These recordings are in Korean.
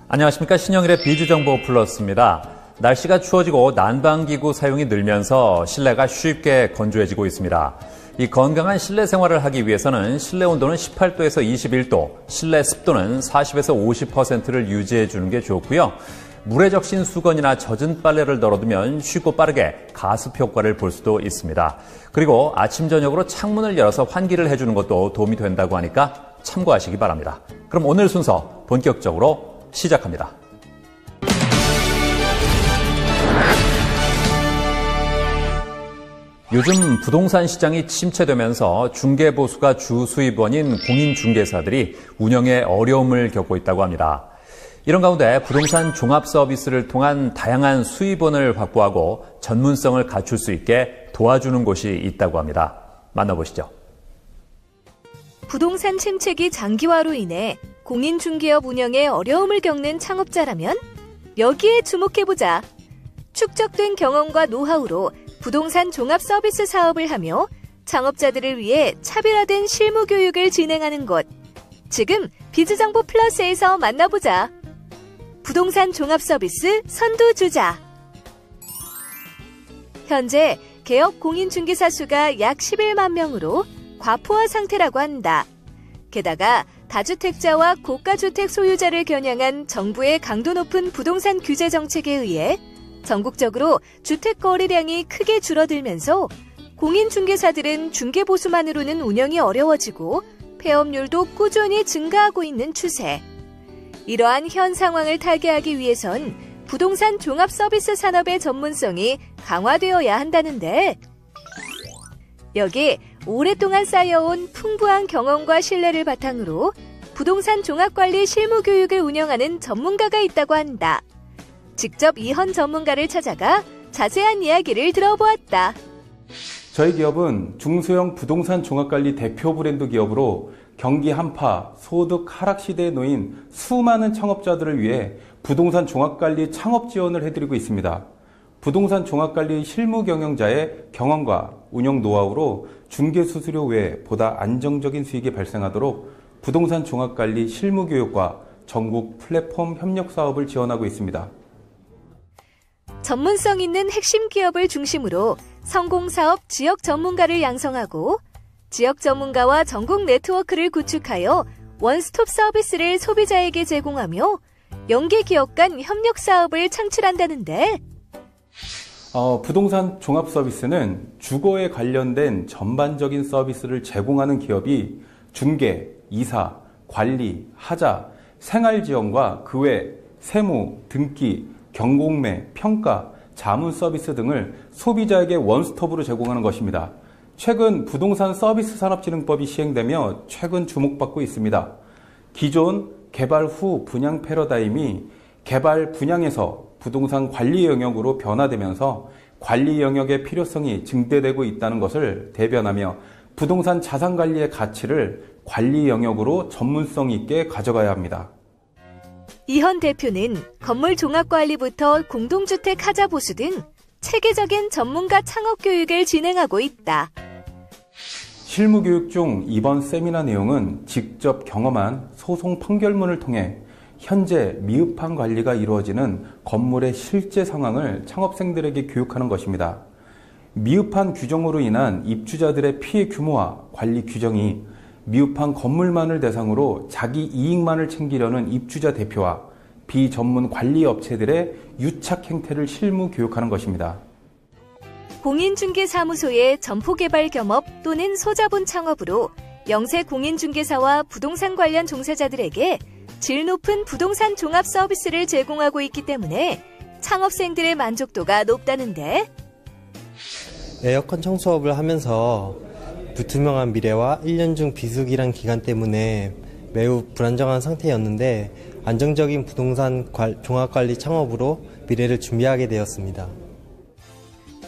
안녕하십니까. 신영일의 비주정보 플러스입니다. 날씨가 추워지고 난방기구 사용이 늘면서 실내가 쉽게 건조해지고 있습니다. 이 건강한 실내 생활을 하기 위해서는 실내 온도는 18도에서 21도, 실내 습도는 40에서 50%를 유지해 주는 게 좋고요. 물에 적신 수건이나 젖은 빨래를 널어두면 쉽고 빠르게 가습 효과를 볼 수도 있습니다. 그리고 아침 저녁으로 창문을 열어서 환기를 해주는 것도 도움이 된다고 하니까 참고하시기 바랍니다. 그럼 오늘 순서 본격적으로 시작합니다. 요즘 부동산 시장이 침체되면서 중개보수가 주 수입원인 공인중개사들이 운영에 어려움을 겪고 있다고 합니다. 이런 가운데 부동산 종합 서비스를 통한 다양한 수입원을 확보하고 전문성을 갖출 수 있게 도와주는 곳이 있다고 합니다. 만나보시죠. 부동산 침체기 장기화로 인해 공인중개업 운영에 어려움을 겪는 창업자라면 여기에 주목해보자. 축적된 경험과 노하우로 부동산 종합 서비스 사업을 하며 창업자들을 위해 차별화된 실무 교육을 진행하는 곳. 지금 비즈정보 플러스에서 만나보자. 부동산 종합 서비스 선두주자. 현재 개업 공인중개사 수가 약 11만 명으로 과포화 상태라고 한다. 게다가 다주택자와 고가주택 소유자를 겨냥한 정부의 강도 높은 부동산 규제 정책에 의해 전국적으로 주택 거래량이 크게 줄어들면서 공인중개사들은 중개보수만으로는 운영이 어려워지고 폐업률도 꾸준히 증가하고 있는 추세. 이러한 현 상황을 타개하기 위해선 부동산 종합 서비스 산업의 전문성이 강화되어야 한다는데, 여기 오랫동안 쌓여온 풍부한 경험과 신뢰를 바탕으로 부동산 종합관리 실무 교육을 운영하는 전문가가 있다고 한다. 직접 이현 전문가를 찾아가 자세한 이야기를 들어보았다. 저희 기업은 중소형 부동산 종합관리 대표 브랜드 기업으로 경기 한파, 소득 하락 시대에 놓인 수많은 창업자들을 위해 부동산 종합관리 창업 지원을 해드리고 있습니다. 부동산 종합관리 실무 경영자의 경험과 운영 노하우로 중개 수수료 외에 보다 안정적인 수익이 발생하도록 부동산 종합관리 실무 교육과 전국 플랫폼 협력 사업을 지원하고 있습니다. 전문성 있는 핵심 기업을 중심으로 성공사업 지역 전문가를 양성하고 지역 전문가와 전국 네트워크를 구축하여 원스톱 서비스를 소비자에게 제공하며 연계 기업 간 협력 사업을 창출한다는데, 부동산 종합 서비스는 주거에 관련된 전반적인 서비스를 제공하는 기업이 중개, 이사, 관리, 하자, 생활지원과 그 외 세무, 등기, 경공매, 평가, 자문 서비스 등을 소비자에게 원스톱으로 제공하는 것입니다. 최근 부동산 서비스 산업진흥법이 시행되며 최근 주목받고 있습니다. 기존 개발 후 분양 패러다임이 개발 분양에서 부동산 관리 영역으로 변화되면서 관리 영역의 필요성이 증대되고 있다는 것을 대변하며 부동산 자산 관리의 가치를 관리 영역으로 전문성 있게 가져가야 합니다. 이현 대표는 건물 종합관리부터 공동주택 하자 보수 등 체계적인 전문가 창업 교육을 진행하고 있다. 실무 교육 중 이번 세미나 내용은 직접 경험한 소송 판결문을 통해 현재 미흡한 관리가 이루어지는 건물의 실제 상황을 창업생들에게 교육하는 것입니다. 미흡한 규정으로 인한 입주자들의 피해 규모와 관리 규정이 미흡한 건물만을 대상으로 자기 이익만을 챙기려는 입주자 대표와 비전문 관리 업체들의 유착 행태를 실무 교육하는 것입니다. 공인중개사무소의 점포개발 겸업 또는 소자본 창업으로 영세 공인중개사와 부동산 관련 종사자들에게 질 높은 부동산 종합 서비스를 제공하고 있기 때문에 창업생들의 만족도가 높다는데, 에어컨 청소업을 하면서 불투명한 미래와 1년 중 비수기란 기간 때문에 매우 불안정한 상태였는데 안정적인 부동산 종합관리 창업으로 미래를 준비하게 되었습니다.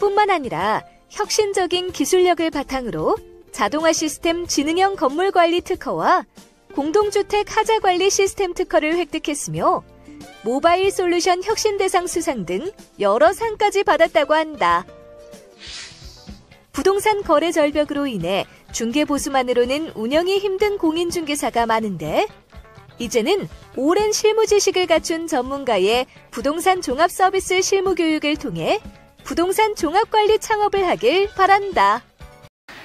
뿐만 아니라 혁신적인 기술력을 바탕으로 자동화 시스템 지능형 건물관리 특허와 공동주택 하자관리 시스템 특허를 획득했으며 모바일 솔루션 혁신대상 수상 등 여러 상까지 받았다고 한다. 부동산 거래 절벽으로 인해 중개보수만으로는 운영이 힘든 공인중개사가 많은데, 이제는 오랜 실무 지식을 갖춘 전문가의 부동산 종합 서비스 실무 교육을 통해 부동산 종합관리 창업을 하길 바란다.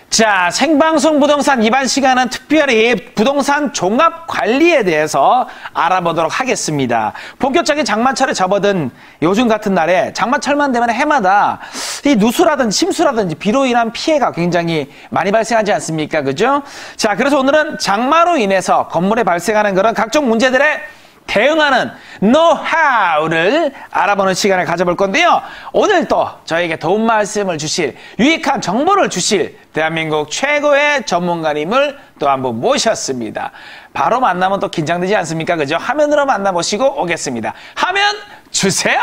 자, 생방송 부동산 이번 시간은 특별히 부동산 종합 관리에 대해서 알아보도록 하겠습니다. 본격적인 장마철에 접어든 요즘 같은 날에 장마철만 되면 해마다 이 누수라든지 침수라든지 비로 인한 피해가 굉장히 많이 발생하지 않습니까? 그죠? 자, 그래서 오늘은 장마로 인해서 건물에 발생하는 그런 각종 문제들에 대응하는 노하우를 알아보는 시간을 가져볼 건데요. 오늘 또 저에게 도움 말씀을 주실, 유익한 정보를 주실 대한민국 최고의 전문가님을 또 한 분 모셨습니다. 바로 만나면 또 긴장되지 않습니까? 그죠? 화면으로 만나보시고 오겠습니다. 화면 주세요!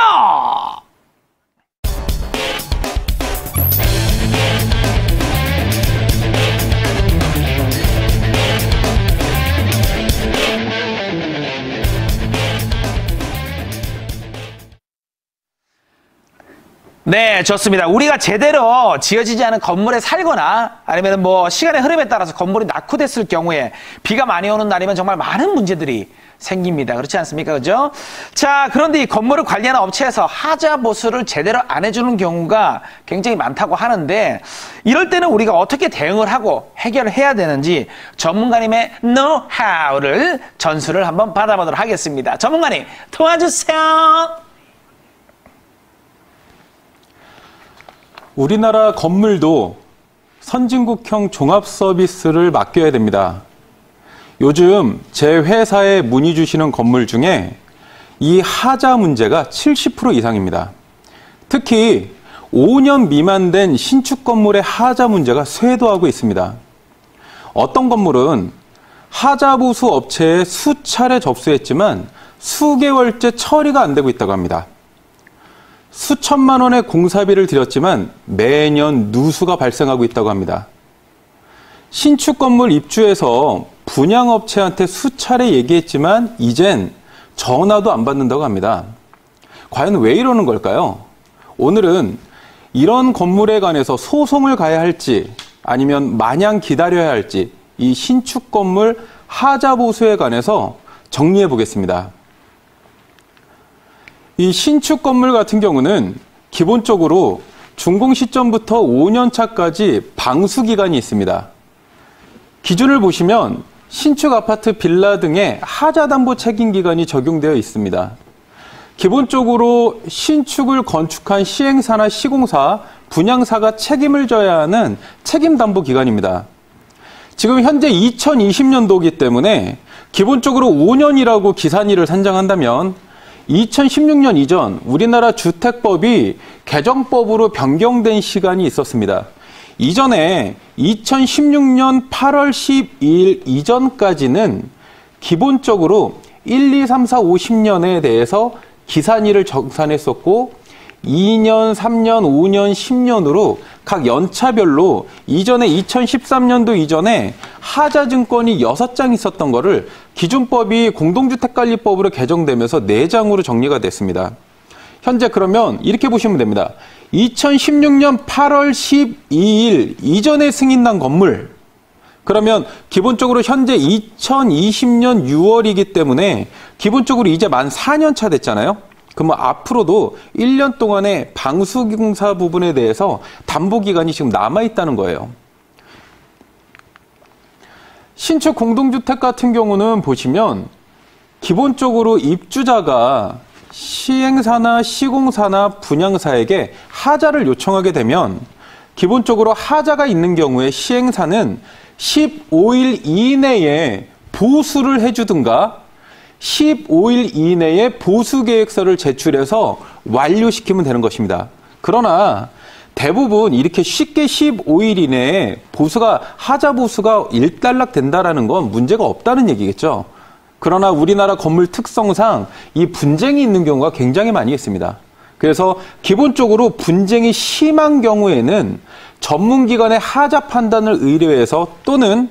네, 좋습니다. 우리가 제대로 지어지지 않은 건물에 살거나 아니면 뭐 시간의 흐름에 따라서 건물이 낙후됐을 경우에 비가 많이 오는 날이면 정말 많은 문제들이 생깁니다. 그렇지 않습니까? 그죠? 자, 그런데 이 건물을 관리하는 업체에서 하자 보수를 제대로 안 해주는 경우가 굉장히 많다고 하는데, 이럴 때는 우리가 어떻게 대응을 하고 해결을 해야 되는지 전문가님의 노하우를 전수를 한번 받아보도록 하겠습니다. 전문가님, 도와주세요. 우리나라 건물도 선진국형 종합 서비스를 맡겨야 됩니다. 요즘 제 회사에 문의 주시는 건물 중에 이 하자 문제가 70% 이상입니다. 특히 5년 미만 된 신축 건물의 하자 문제가 쇄도하고 있습니다. 어떤 건물은 하자 보수 업체에 수차례 접수했지만 수개월째 처리가 안 되고 있다고 합니다. 수천만 원의 공사비를 들였지만 매년 누수가 발생하고 있다고 합니다. 신축 건물 입주해서 분양업체한테 수차례 얘기했지만 이젠 전화도 안 받는다고 합니다. 과연 왜 이러는 걸까요? 오늘은 이런 건물에 관해서 소송을 가야 할지 아니면 마냥 기다려야 할지 이 신축 건물 하자 보수에 관해서 정리해 보겠습니다. 이 신축 건물 같은 경우는 기본적으로 준공 시점부터 5년 차까지 방수 기간이 있습니다. 기준을 보시면 신축 아파트, 빌라 등의 하자 담보 책임 기간이 적용되어 있습니다. 기본적으로 신축을 건축한 시행사나 시공사, 분양사가 책임을 져야 하는 책임 담보 기간입니다. 지금 현재 2020년도이기 때문에 기본적으로 5년이라고 기산일을 산정한다면 2016년 이전 우리나라 주택법이 개정법으로 변경된 시간이 있었습니다. 이전에 2016년 8월 12일 이전까지는 기본적으로 1, 2, 3, 4, 50년에 대해서 기산일을 정산했었고 2년, 3년, 5년, 10년으로 각 연차별로 이전에 2013년도 이전에 하자증권이 6장 있었던 거를 기준법이 공동주택관리법으로 개정되면서 4장으로 정리가 됐습니다. 현재 그러면 이렇게 보시면 됩니다. 2016년 8월 12일 이전에 승인난 건물, 그러면 기본적으로 현재 2020년 6월이기 때문에 기본적으로 이제 만 4년 차 됐잖아요. 그러면 앞으로도 1년 동안의 방수공사 부분에 대해서 담보기간이 지금 남아있다는 거예요. 신축 공동주택 같은 경우는 보시면 기본적으로 입주자가 시행사나 시공사나 분양사에게 하자를 요청하게 되면 기본적으로 하자가 있는 경우에 시행사는 15일 이내에 보수를 해주든가 15일 이내에 보수계획서를 제출해서 완료시키면 되는 것입니다. 그러나 대부분 이렇게 쉽게 15일 이내에 하자 보수가 일단락 된다는 건 문제가 없다는 얘기겠죠. 그러나 우리나라 건물 특성상 이 분쟁이 있는 경우가 굉장히 많이 있습니다. 그래서 기본적으로 분쟁이 심한 경우에는 전문기관의 하자 판단을 의뢰해서 또는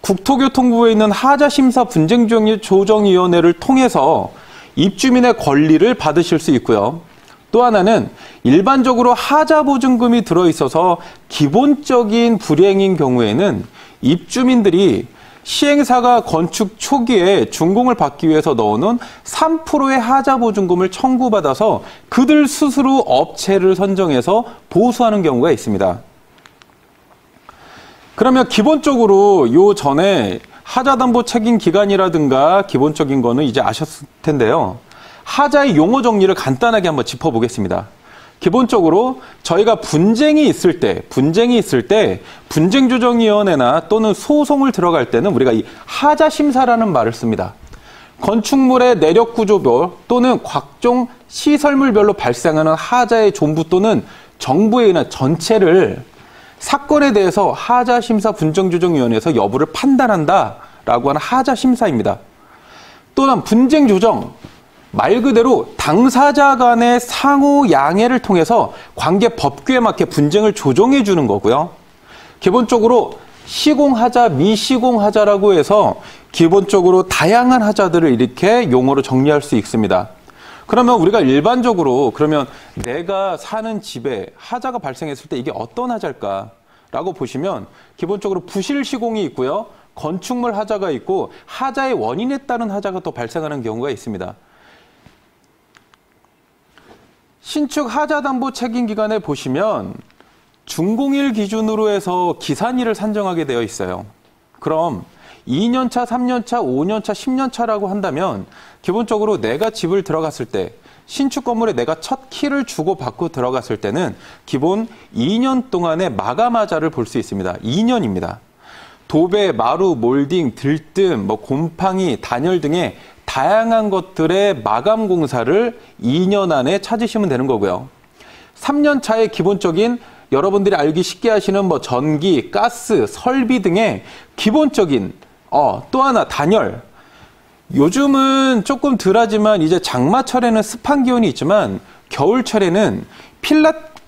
국토교통부에 있는 하자심사 분쟁조정위원회를 통해서 입주민의 권리를 받으실 수 있고요. 또 하나는 일반적으로 하자보증금이 들어있어서 기본적인 불이행인 경우에는 입주민들이 시행사가 건축 초기에 준공을 받기 위해서 넣어놓은 3%의 하자 보증금을 청구받아서 그들 스스로 업체를 선정해서 보수하는 경우가 있습니다. 그러면 기본적으로 요 전에 하자담보 책임 기간이라든가 기본적인 거는 이제 아셨을 텐데요. 하자의 용어 정리를 간단하게 한번 짚어보겠습니다. 기본적으로 저희가 분쟁이 있을 때 분쟁조정위원회나 또는 소송을 들어갈 때는 우리가 이 하자심사라는 말을 씁니다. 건축물의 내력구조별 또는 각종 시설물별로 발생하는 하자의 존부 또는 정부에 의한 전체를 사건에 대해서 하자심사 분쟁조정위원회에서 여부를 판단한다라고 하는 하자심사입니다. 또한 분쟁조정, 말 그대로 당사자 간의 상호 양해를 통해서 관계 법규에 맞게 분쟁을 조정해 주는 거고요. 기본적으로 시공하자, 미시공하자라고 해서 기본적으로 다양한 하자들을 이렇게 용어로 정리할 수 있습니다. 그러면 우리가 일반적으로 그러면 내가 사는 집에 하자가 발생했을 때 이게 어떤 하자일까라고 보시면 기본적으로 부실 시공이 있고요. 건축물 하자가 있고 하자의 원인에 따른 하자가 또 발생하는 경우가 있습니다. 신축 하자담보 책임 기간에 보시면 준공일 기준으로 해서 기산일을 산정하게 되어 있어요. 그럼 2년차, 3년차, 5년차, 10년차라고 한다면 기본적으로 내가 집을 들어갔을 때 신축 건물에 내가 첫 키를 주고 받고 들어갔을 때는 기본 2년 동안의 마감하자를 볼 수 있습니다. 2년입니다. 도배, 마루, 몰딩, 들뜸, 곰팡이, 단열 등의 다양한 것들의 마감 공사를 2년 안에 찾으시면 되는 거고요. 3년 차에 기본적인 여러분들이 알기 쉽게 하시는 전기, 가스, 설비 등의 기본적인 또 하나 단열. 요즘은 조금 덜하지만 이제 장마철에는 습한 기온이 있지만 겨울철에는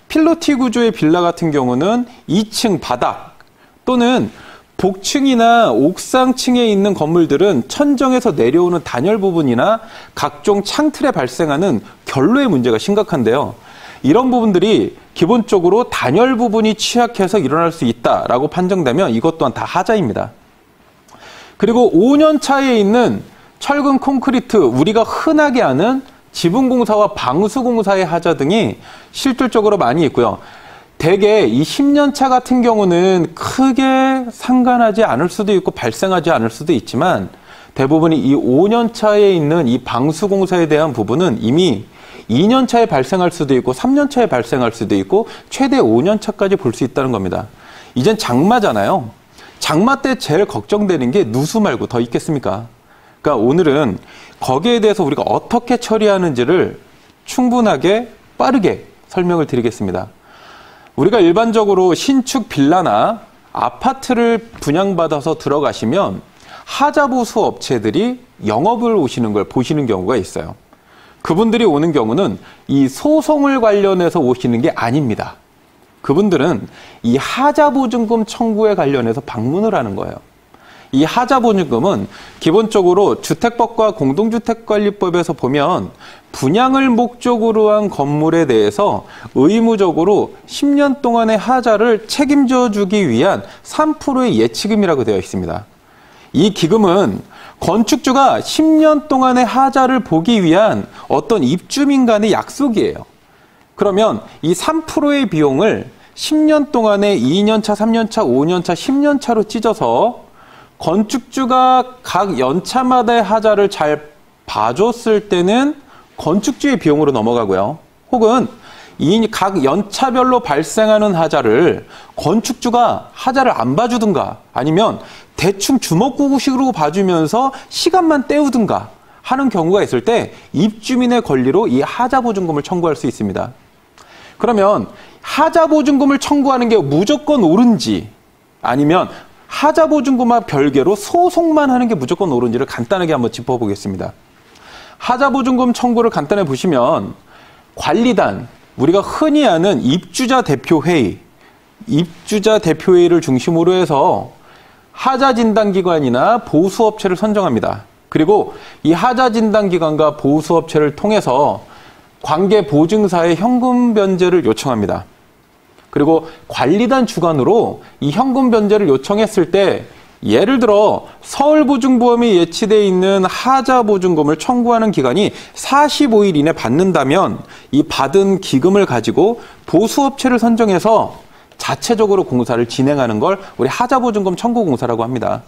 필로티 구조의 빌라 같은 경우는 2층 바닥 또는 복층이나 옥상층에 있는 건물들은 천정에서 내려오는 단열 부분이나 각종 창틀에 발생하는 결로의 문제가 심각한데요. 이런 부분들이 기본적으로 단열 부분이 취약해서 일어날 수 있다라고 판정되면 이것 또한 다 하자입니다. 그리고 5년 차에 있는 철근 콘크리트, 우리가 흔하게 아는 지붕공사와 방수공사의 하자 등이 실질적으로 많이 있고요. 대개 이 10년차 같은 경우는 크게 상관하지 않을 수도 있고 발생하지 않을 수도 있지만 대부분이 이 5년차에 있는 이 방수공사에 대한 부분은 이미 2년차에 발생할 수도 있고 3년차에 발생할 수도 있고 최대 5년차까지 볼 수 있다는 겁니다. 이젠 장마잖아요. 장마 때 제일 걱정되는 게 누수 말고 더 있겠습니까? 그러니까 오늘은 거기에 대해서 우리가 어떻게 처리하는지를 충분하게 빠르게 설명을 드리겠습니다. 우리가 일반적으로 신축 빌라나 아파트를 분양받아서 들어가시면 하자보수 업체들이 영업을 오시는 걸 보시는 경우가 있어요. 그분들이 오는 경우는 이 소송을 관련해서 오시는 게 아닙니다. 그분들은 이 하자보증금 청구에 관련해서 방문을 하는 거예요. 이 하자보증금은 기본적으로 주택법과 공동주택관리법에서 보면 분양을 목적으로 한 건물에 대해서 의무적으로 10년 동안의 하자를 책임져 주기 위한 3%의 예치금이라고 되어 있습니다. 이 기금은 건축주가 10년 동안의 하자를 보기 위한 어떤 입주민 간의 약속이에요. 그러면 이 3%의 비용을 10년 동안의 2년차, 3년차, 5년차, 10년차로 찢어서 건축주가 각 연차마다의 하자를 잘 봐줬을 때는 건축주의 비용으로 넘어가고요. 혹은 이 각 연차별로 발생하는 하자를 건축주가 하자를 안 봐주든가 아니면 대충 주먹구구식으로 봐주면서 시간만 때우든가 하는 경우가 있을 때 입주민의 권리로 이 하자보증금을 청구할 수 있습니다. 그러면 하자보증금을 청구하는 게 무조건 옳은지 아니면 하자보증금과 별개로 소송만 하는 게 무조건 옳은지를 간단하게 한번 짚어보겠습니다. 하자보증금 청구를 간단히 보시면 관리단, 우리가 흔히 아는 입주자 대표회의를 중심으로 해서 하자진단기관이나 보수업체를 선정합니다. 그리고 이 하자진단기관과 보수업체를 통해서 관계보증사의 현금 변제를 요청합니다. 그리고 관리단 주관으로 이 현금 변제를 요청했을 때 예를 들어 서울보증보험이 예치되어 있는 하자보증금을 청구하는 기간이 45일 이내 받는다면 이 받은 기금을 가지고 보수업체를 선정해서 자체적으로 공사를 진행하는 걸 우리 하자보증금 청구공사라고 합니다.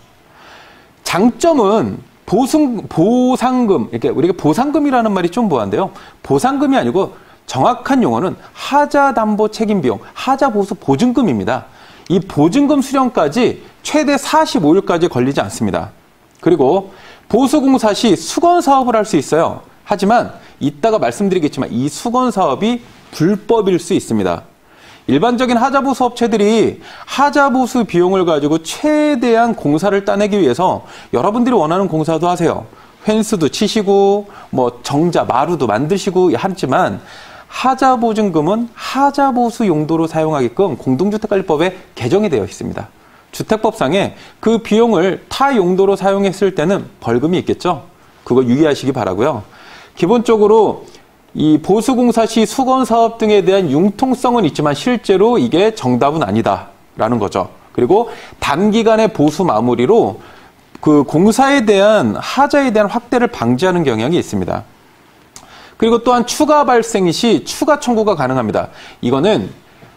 장점은 보상금, 이렇게 우리가 보상금이라는 말이 좀 뭐한데요. 보상금이 아니고 정확한 용어는 하자담보책임비용, 하자보수보증금입니다. 이 보증금 수령까지 최대 45일까지 걸리지 않습니다. 그리고 보수공사 시 수건사업을 할 수 있어요. 하지만 이따가 말씀드리겠지만 이 수건사업이 불법일 수 있습니다. 일반적인 하자보수 업체들이 하자보수 비용을 가지고 최대한 공사를 따내기 위해서 여러분들이 원하는 공사도 하세요. 펜스도 치시고 뭐 정자, 마루도 만드시고 하지만 하자보증금은 하자보수 용도로 사용하게끔 공동주택관리법에 개정이 되어 있습니다. 주택법상에 그 비용을 타 용도로 사용했을 때는 벌금이 있겠죠. 그거 유의하시기 바라고요. 기본적으로 이 보수공사 시 수건사업 등에 대한 융통성은 있지만 실제로 이게 정답은 아니다라는 거죠. 그리고 단기간의 보수 마무리로 그 공사에 대한 하자에 대한 확대를 방지하는 경향이 있습니다. 그리고 또한 추가 발생 시 추가 청구가 가능합니다. 이거는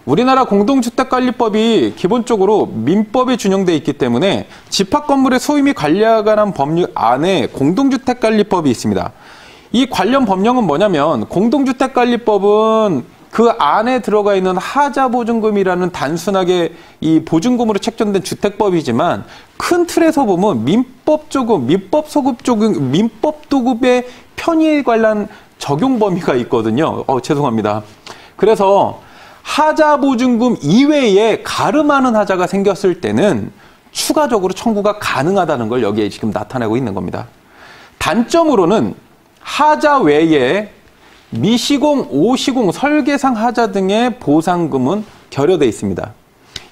우리나라 공동주택관리법이 기본적으로 민법에 준용되어 있기 때문에 집합건물의 소유 및 관리에 관한 법률 안에 공동주택관리법이 있습니다. 이 관련 법령은 뭐냐면 공동주택관리법은 그 안에 들어가 있는 하자보증금이라는 단순하게 이 보증금으로 책정된 주택법이지만 큰 틀에서 보면 민법조금, 민법소급조금, 민법도급의 편의에 관한 적용 범위가 있거든요. 죄송합니다. 그래서 하자보증금 이외에 가름하는 하자가 생겼을 때는 추가적으로 청구가 가능하다는 걸 여기에 지금 나타내고 있는 겁니다. 단점으로는 하자 외에 미시공, 오시공, 설계상 하자 등의 보상금은 결여되어 있습니다.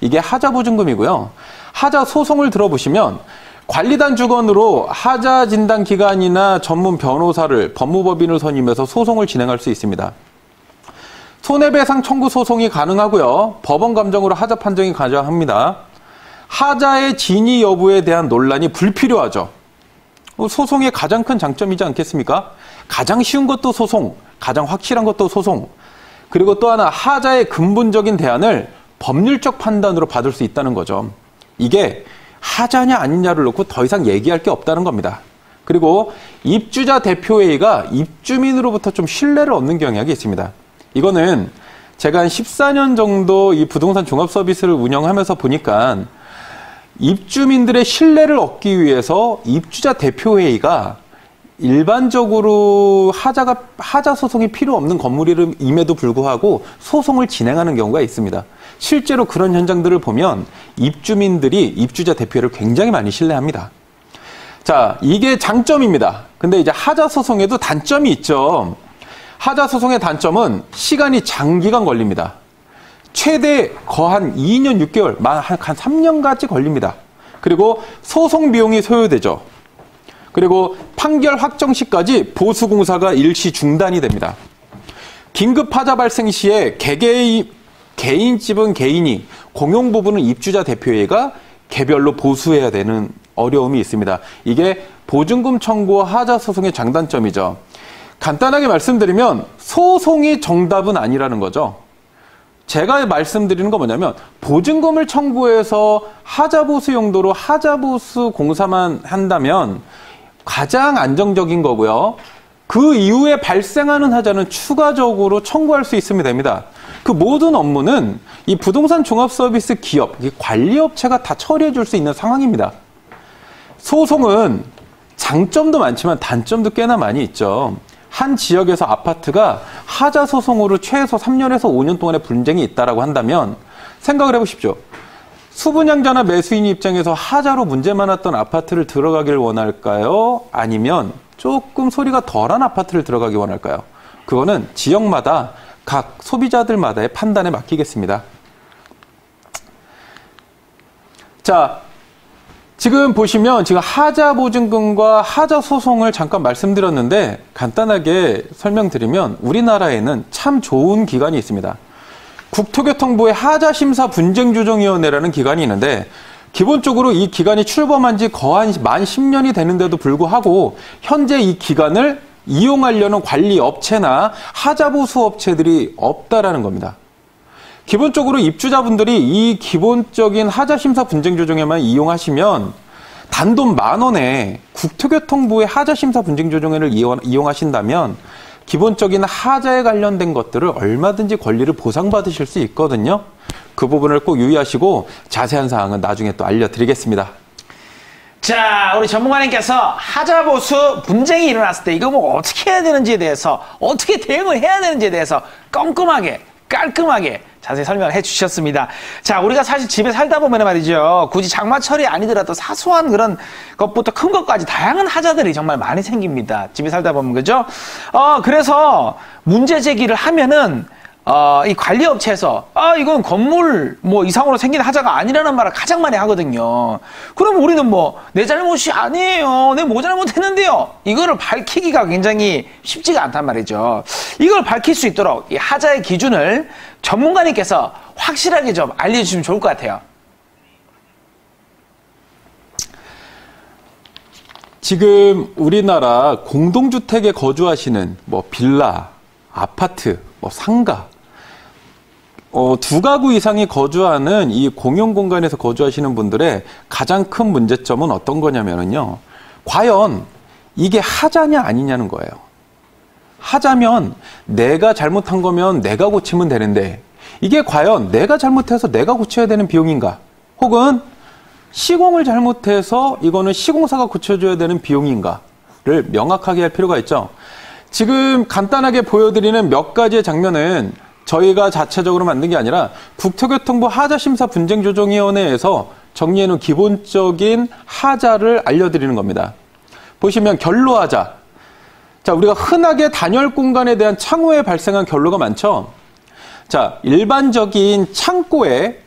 이게 하자보증금이고요. 하자 소송을 들어보시면 관리단 주건으로 하자 진단 기관이나 전문 변호사를 법무법인을 선임해서 소송을 진행할 수 있습니다. 손해배상 청구 소송이 가능하고요. 법원 감정으로 하자 판정이 가능합니다. 하자의 진위 여부에 대한 논란이 불필요하죠. 소송의 가장 큰 장점이지 않겠습니까? 가장 쉬운 것도 소송, 가장 확실한 것도 소송, 그리고 또 하나 하자의 근본적인 대안을 법률적 판단으로 받을 수 있다는 거죠. 이게 하자냐 아니냐를 놓고 더 이상 얘기할 게 없다는 겁니다. 그리고 입주자 대표회의가 입주민으로부터 좀 신뢰를 얻는 경향이 있습니다. 이거는 제가 한 14년 정도 이 부동산 종합 서비스를 운영하면서 보니까 입주민들의 신뢰를 얻기 위해서 입주자 대표회의가 일반적으로 하자 소송이 필요 없는 건물임에도 불구하고 소송을 진행하는 경우가 있습니다. 실제로 그런 현장들을 보면 입주민들이 입주자 대표회를 굉장히 많이 신뢰합니다. 자, 이게 장점입니다. 근데 이제 하자 소송에도 단점이 있죠. 하자 소송의 단점은 시간이 장기간 걸립니다. 최대 거한 2년 6개월, 한 3년까지 걸립니다. 그리고 소송 비용이 소요되죠. 그리고 판결 확정 시까지 보수공사가 일시 중단이 됩니다. 긴급 하자 발생 시에 개인 집은 개인이, 공용 부분은 입주자 대표회의가 개별로 보수해야 되는 어려움이 있습니다. 이게 보증금 청구와 하자 소송의 장단점이죠. 간단하게 말씀드리면 소송이 정답은 아니라는 거죠. 제가 말씀드리는 건 뭐냐면 보증금을 청구해서 하자보수 용도로 하자보수 공사만 한다면 가장 안정적인 거고요. 그 이후에 발생하는 하자는 추가적으로 청구할 수 있으면 됩니다. 그 모든 업무는 이 부동산 종합서비스 기업, 관리업체가 다 처리해 줄 수 있는 상황입니다. 소송은 장점도 많지만 단점도 꽤나 많이 있죠. 한 지역에서 아파트가 하자 소송으로 최소 3년에서 5년 동안의 분쟁이 있다라고 한다면 생각을 해보십시오. 수분양자나 매수인 입장에서 하자로 문제 많았던 아파트를 들어가길 원할까요? 아니면 조금 소리가 덜한 아파트를 들어가기 원할까요? 그거는 지역마다 각 소비자들마다의 판단에 맡기겠습니다. 자, 지금 보시면 지금 하자 보증금과 하자 소송을 잠깐 말씀드렸는데 간단하게 설명드리면 우리나라에는 참 좋은 기관이 있습니다. 국토교통부의 하자심사 분쟁조정위원회라는 기관이 있는데 기본적으로 이 기간이 출범한 지 거한 만 10년이 되는데도 불구하고 현재 이 기간을 이용하려는 관리 업체나 하자보수 업체들이 없다라는 겁니다. 기본적으로 입주자분들이 이 기본적인 하자심사 분쟁조정에만 이용하시면 단돈 10,000원에 국토교통부의 하자심사 분쟁조정회를 이용하신다면 기본적인 하자에 관련된 것들을 얼마든지 권리를 보상받으실 수 있거든요. 그 부분을 꼭 유의하시고 자세한 사항은 나중에 또 알려드리겠습니다. 자, 우리 전문가님께서 하자보수 분쟁이 일어났을 때 이거 뭐 어떻게 해야 되는지에 대해서, 어떻게 대응을 해야 되는지에 대해서 꼼꼼하게, 깔끔하게 자세히 설명을 해 주셨습니다. 자, 우리가 사실 집에 살다 보면 말이죠. 굳이 장마철이 아니더라도 사소한 그런 것부터 큰 것까지 다양한 하자들이 정말 많이 생깁니다. 집에 살다 보면, 그죠? 그래서 문제 제기를 하면은, 이 관리업체에서, 이건 건물 뭐 이상으로 생긴 하자가 아니라는 말을 가장 많이 하거든요. 그럼 우리는 뭐, 내 잘못이 아니에요. 내 뭐 잘못했는데요. 이거를 밝히기가 굉장히 쉽지가 않단 말이죠. 이걸 밝힐 수 있도록 이 하자의 기준을 전문가님께서 확실하게 좀 알려주시면 좋을 것 같아요. 지금 우리나라 공동주택에 거주하시는 뭐 빌라, 아파트, 뭐 상가, 2가구 이상이 거주하는 이 공용공간에서 거주하시는 분들의 가장 큰 문제점은 어떤 거냐면요. 과연 이게 하자냐 아니냐는 거예요. 하자면 내가 잘못한 거면 내가 고치면 되는데 이게 과연 내가 잘못해서 내가 고쳐야 되는 비용인가? 혹은 시공을 잘못해서 이거는 시공사가 고쳐줘야 되는 비용인가를 명확하게 할 필요가 있죠. 지금 간단하게 보여드리는 몇 가지의 장면은 저희가 자체적으로 만든 게 아니라 국토교통부 하자심사분쟁조정위원회에서 정리해놓은 기본적인 하자를 알려드리는 겁니다. 보시면 결로하자. 자, 우리가 흔하게 단열 공간에 대한 창호에 발생한 결로가 많죠. 자, 일반적인 창고에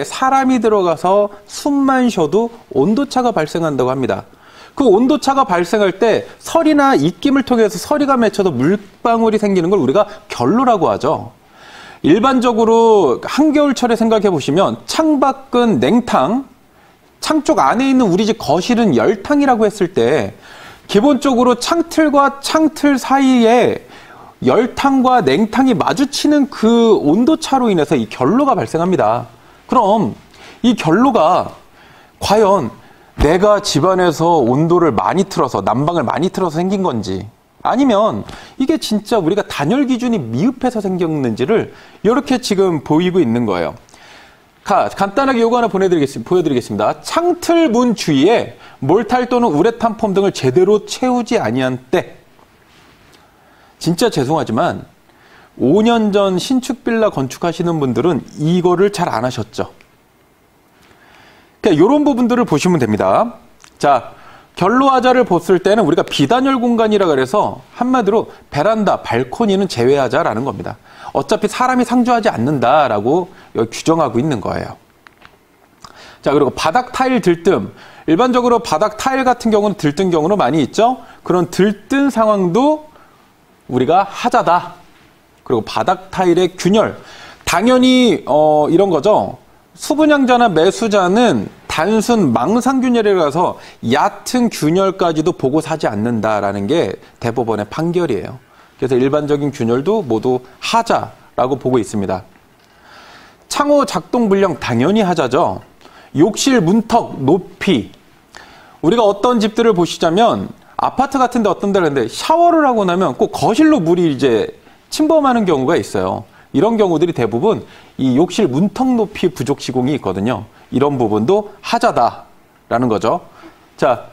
사람이 들어가서 숨만 쉬어도 온도차가 발생한다고 합니다. 그 온도차가 발생할 때 설이나 입김을 통해서 서리가 맺혀서 물방울이 생기는 걸 우리가 결로라고 하죠. 일반적으로 한겨울철에 생각해 보시면 창밖은 냉탕, 창 쪽 안에 있는 우리 집 거실은 열탕이라고 했을 때 기본적으로 창틀과 창틀 사이에 열탕과 냉탕이 마주치는 그 온도차로 인해서 이 결로가 발생합니다. 그럼 이 결로가 과연 내가 집안에서 온도를 많이 틀어서 난방을 많이 틀어서 생긴 건지 아니면 이게 진짜 우리가 단열 기준이 미흡해서 생겼는지를 이렇게 지금 보이고 있는 거예요. 간단하게 요거 하나 보여드리겠습니다. 창틀 문 주위에 몰탈 또는 우레탄 폼 등을 제대로 채우지 아니한 때 진짜 죄송하지만 5년 전 신축 빌라 건축하시는 분들은 이거를 잘 안 하셨죠. 그러니까 이런 부분들을 보시면 됩니다. 자, 결로하자를 봤을 때는 우리가 비단열 공간이라 그래서 한마디로 베란다, 발코니는 제외하자라는 겁니다. 어차피 사람이 상주하지 않는다라고 여기 규정하고 있는 거예요. 자, 그리고 바닥 타일 들뜸. 일반적으로 바닥 타일 같은 경우는 들뜬 경우는 많이 있죠. 그런 들뜬 상황도 우리가 하자다. 그리고 바닥 타일의 균열. 당연히 이런 거죠. 수분양자나 매수자는 단순 망상균열이라서 얕은 균열까지도 보고 사지 않는다라는 게 대법원의 판결이에요. 그래서 일반적인 균열도 모두 하자라고 보고 있습니다. 창호 작동 불량 당연히 하자죠. 욕실 문턱 높이. 우리가 어떤 집들을 보시자면 아파트 같은 데 어떤 데를 하는데 샤워를 하고 나면 꼭 거실로 물이 이제 침범하는 경우가 있어요. 이런 경우들이 대부분 이 욕실 문턱 높이 부족 시공이 있거든요. 이런 부분도 하자다라는 거죠. 자,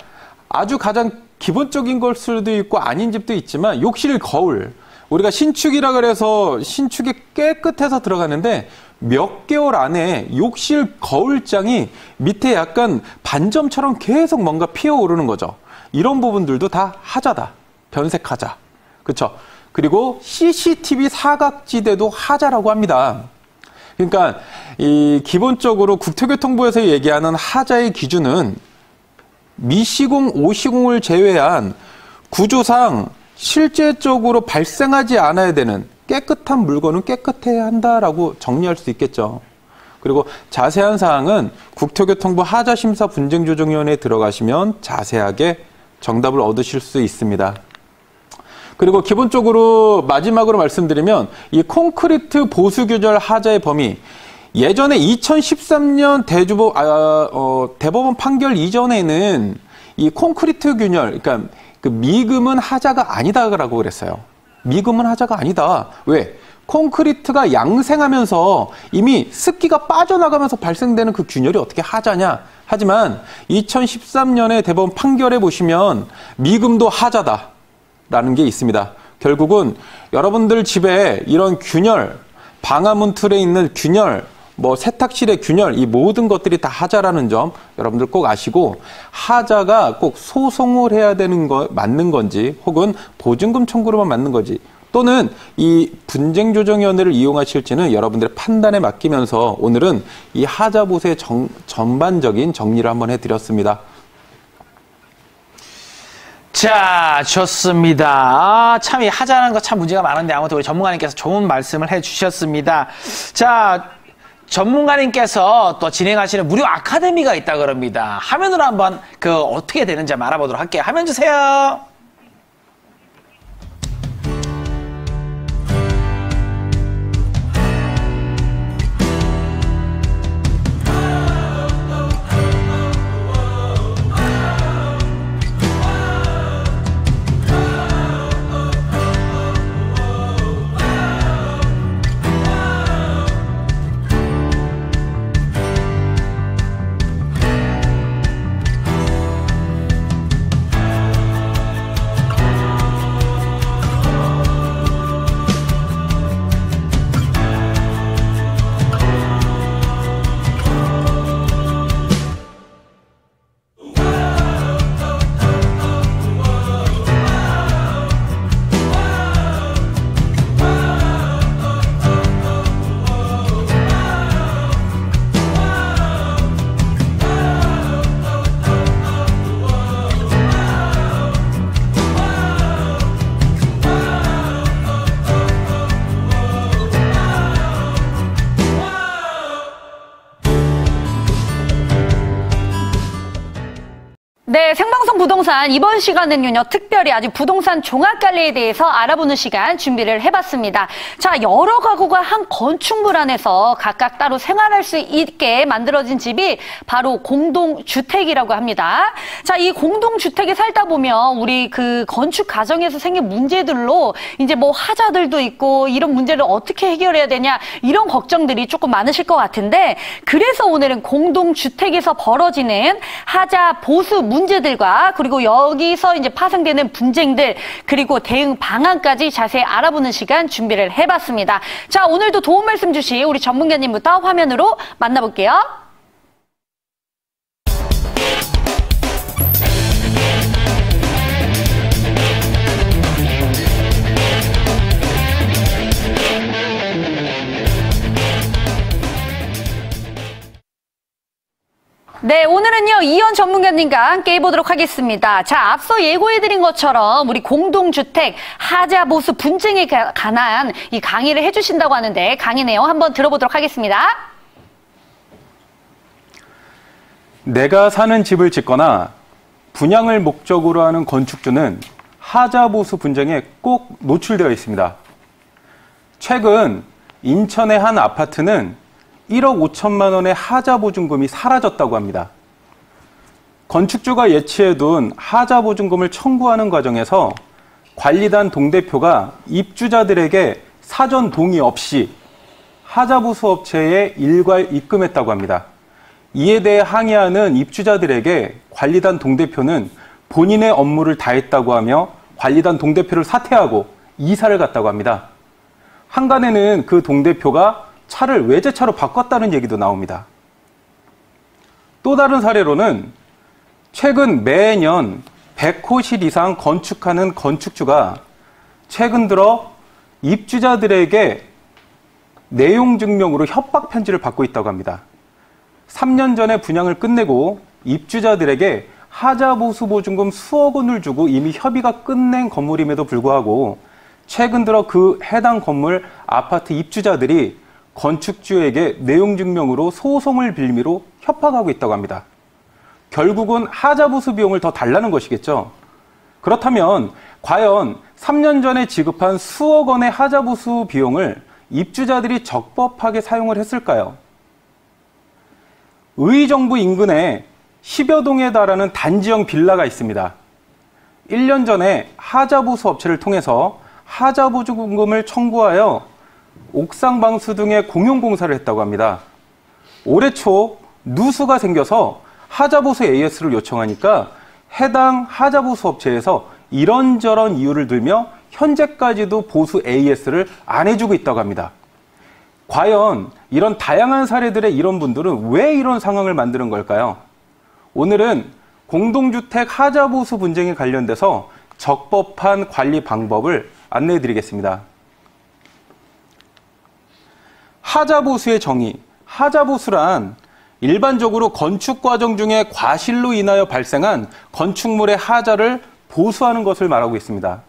아주 가장 기본적인 걸 수도 있고 아닌 집도 있지만 욕실 거울. 우리가 신축이라 그래서 신축이 깨끗해서 들어가는데 몇 개월 안에 욕실 거울장이 밑에 약간 반점처럼 계속 뭔가 피어오르는 거죠. 이런 부분들도 다 하자다. 변색하자. 그렇죠? 그리고 CCTV 사각지대도 하자라고 합니다. 그러니까 이 기본적으로 국토교통부에서 얘기하는 하자의 기준은 미시공, 오시공을 제외한 구조상 실제적으로 발생하지 않아야 되는 깨끗한 물건은 깨끗해야 한다라고 정리할 수 있겠죠. 그리고 자세한 사항은 국토교통부 하자심사분쟁조정위원회에 들어가시면 자세하게 정답을 얻으실 수 있습니다. 그리고 기본적으로 마지막으로 말씀드리면 이 콘크리트 보수규절 하자의 범위, 예전에 2013년 대법원 판결 이전에는 이 콘크리트 균열, 그러니까 그 미금은 하자가 아니다라고 그랬어요. 미금은 하자가 아니다. 왜? 콘크리트가 양생하면서 이미 습기가 빠져나가면서 발생되는 그 균열이 어떻게 하자냐. 하지만 2013년에 대법원 판결에 보시면 미금도 하자다라는 게 있습니다. 결국은 여러분들 집에 이런 균열, 방화문 틀에 있는 균열, 뭐 세탁실의 균열, 이 모든 것들이 다 하자라는 점 여러분들 꼭 아시고, 하자가 꼭 소송을 해야 되는 거 맞는 건지 혹은 보증금 청구로만 맞는 건지 또는 이 분쟁조정위원회를 이용하실지는 여러분들의 판단에 맡기면서 오늘은 이 하자 보수의 전반적인 정리를 한번 해드렸습니다. 자, 좋습니다. 참 이 하자라는 거 참 문제가 많은데 아무튼 우리 전문가님께서 좋은 말씀을 해주셨습니다. 자, 전문가님께서 또 진행하시는 무료 아카데미가 있다 그럽니다. 화면으로 한번 그 어떻게 되는지 한번 알아보도록 할게요. 화면 주세요. 네, 생방송 부동산 이번 시간은요, 특별히 아직 부동산 종합관리에 대해서 알아보는 시간 준비를 해봤습니다. 자, 여러 가구가 한 건축물 안에서 각각 따로 생활할 수 있게 만들어진 집이 바로 공동주택이라고 합니다. 자, 이 공동주택에 살다 보면 우리 그 건축 과정에서 생긴 문제들로 이제 뭐 하자들도 있고 이런 문제를 어떻게 해결해야 되냐 이런 걱정들이 조금 많으실 것 같은데, 그래서 오늘은 공동주택에서 벌어지는 하자 보수 문제들과 그리고 여기서 이제 파생되는 분쟁들 그리고 대응 방안까지 자세히 알아보는 시간 준비를 해봤습니다. 자, 오늘도 도움 말씀 주실 우리 전문가님부터 화면으로 만나볼게요. 네, 오늘은요, 이현 전문가님과 함께 해보도록 하겠습니다. 자, 앞서 예고해드린 것처럼 우리 공동주택 하자 보수 분쟁에 관한 이 강의를 해주신다고 하는데 강의 내용 한번 들어보도록 하겠습니다. 내가 사는 집을 짓거나 분양을 목적으로 하는 건축주는 하자 보수 분쟁에 꼭 노출되어 있습니다. 최근 인천의 한 아파트는 1억 5천만 원의 하자 보증금이 사라졌다고 합니다. 건축주가 예치해둔 하자 보증금을 청구하는 과정에서 관리단 동대표가 입주자들에게 사전 동의 없이 하자 보수 업체에 일괄 입금했다고 합니다. 이에 대해 항의하는 입주자들에게 관리단 동대표는 본인의 업무를 다했다고 하며 관리단 동대표를 사퇴하고 이사를 갔다고 합니다. 한간에는 그 동대표가 차를 외제차로 바꿨다는 얘기도 나옵니다. 또 다른 사례로는 최근 매년 100호실 이상 건축하는 건축주가 최근 들어 입주자들에게 내용 증명으로 협박 편지를 받고 있다고 합니다. 3년 전에 분양을 끝내고 입주자들에게 하자 보수 보증금 수억 원을 주고 이미 협의가 끝낸 건물임에도 불구하고 최근 들어 그 해당 건물 아파트 입주자들이 건축주에게 내용 증명으로 소송을 빌미로 협박하고 있다고 합니다. 결국은 하자 보수 비용을 더 달라는 것이겠죠. 그렇다면 과연 3년 전에 지급한 수억 원의 하자 보수 비용을 입주자들이 적법하게 사용을 했을까요? 의정부 인근에 10여 동에 달하는 단지형 빌라가 있습니다. 1년 전에 하자 보수 업체를 통해서 하자 보증금을 청구하여 옥상 방수 등의 공용 공사를 했다고 합니다. 올해 초 누수가 생겨서 하자 보수 AS를 요청하니까 해당 하자 보수 업체에서 이런저런 이유를 들며 현재까지도 보수 AS를 안 해주고 있다고 합니다. 과연 이런 다양한 사례들의 이런 분들은 왜 이런 상황을 만드는 걸까요? 오늘은 공동주택 하자 보수 분쟁에 관련돼서 적법한 관리 방법을 안내해 드리겠습니다. 하자 보수의 정의. 하자 보수란 일반적으로 건축 과정 중에 과실로 인하여 발생한 건축물의 하자를 보수하는 것을 말하고 있습니다.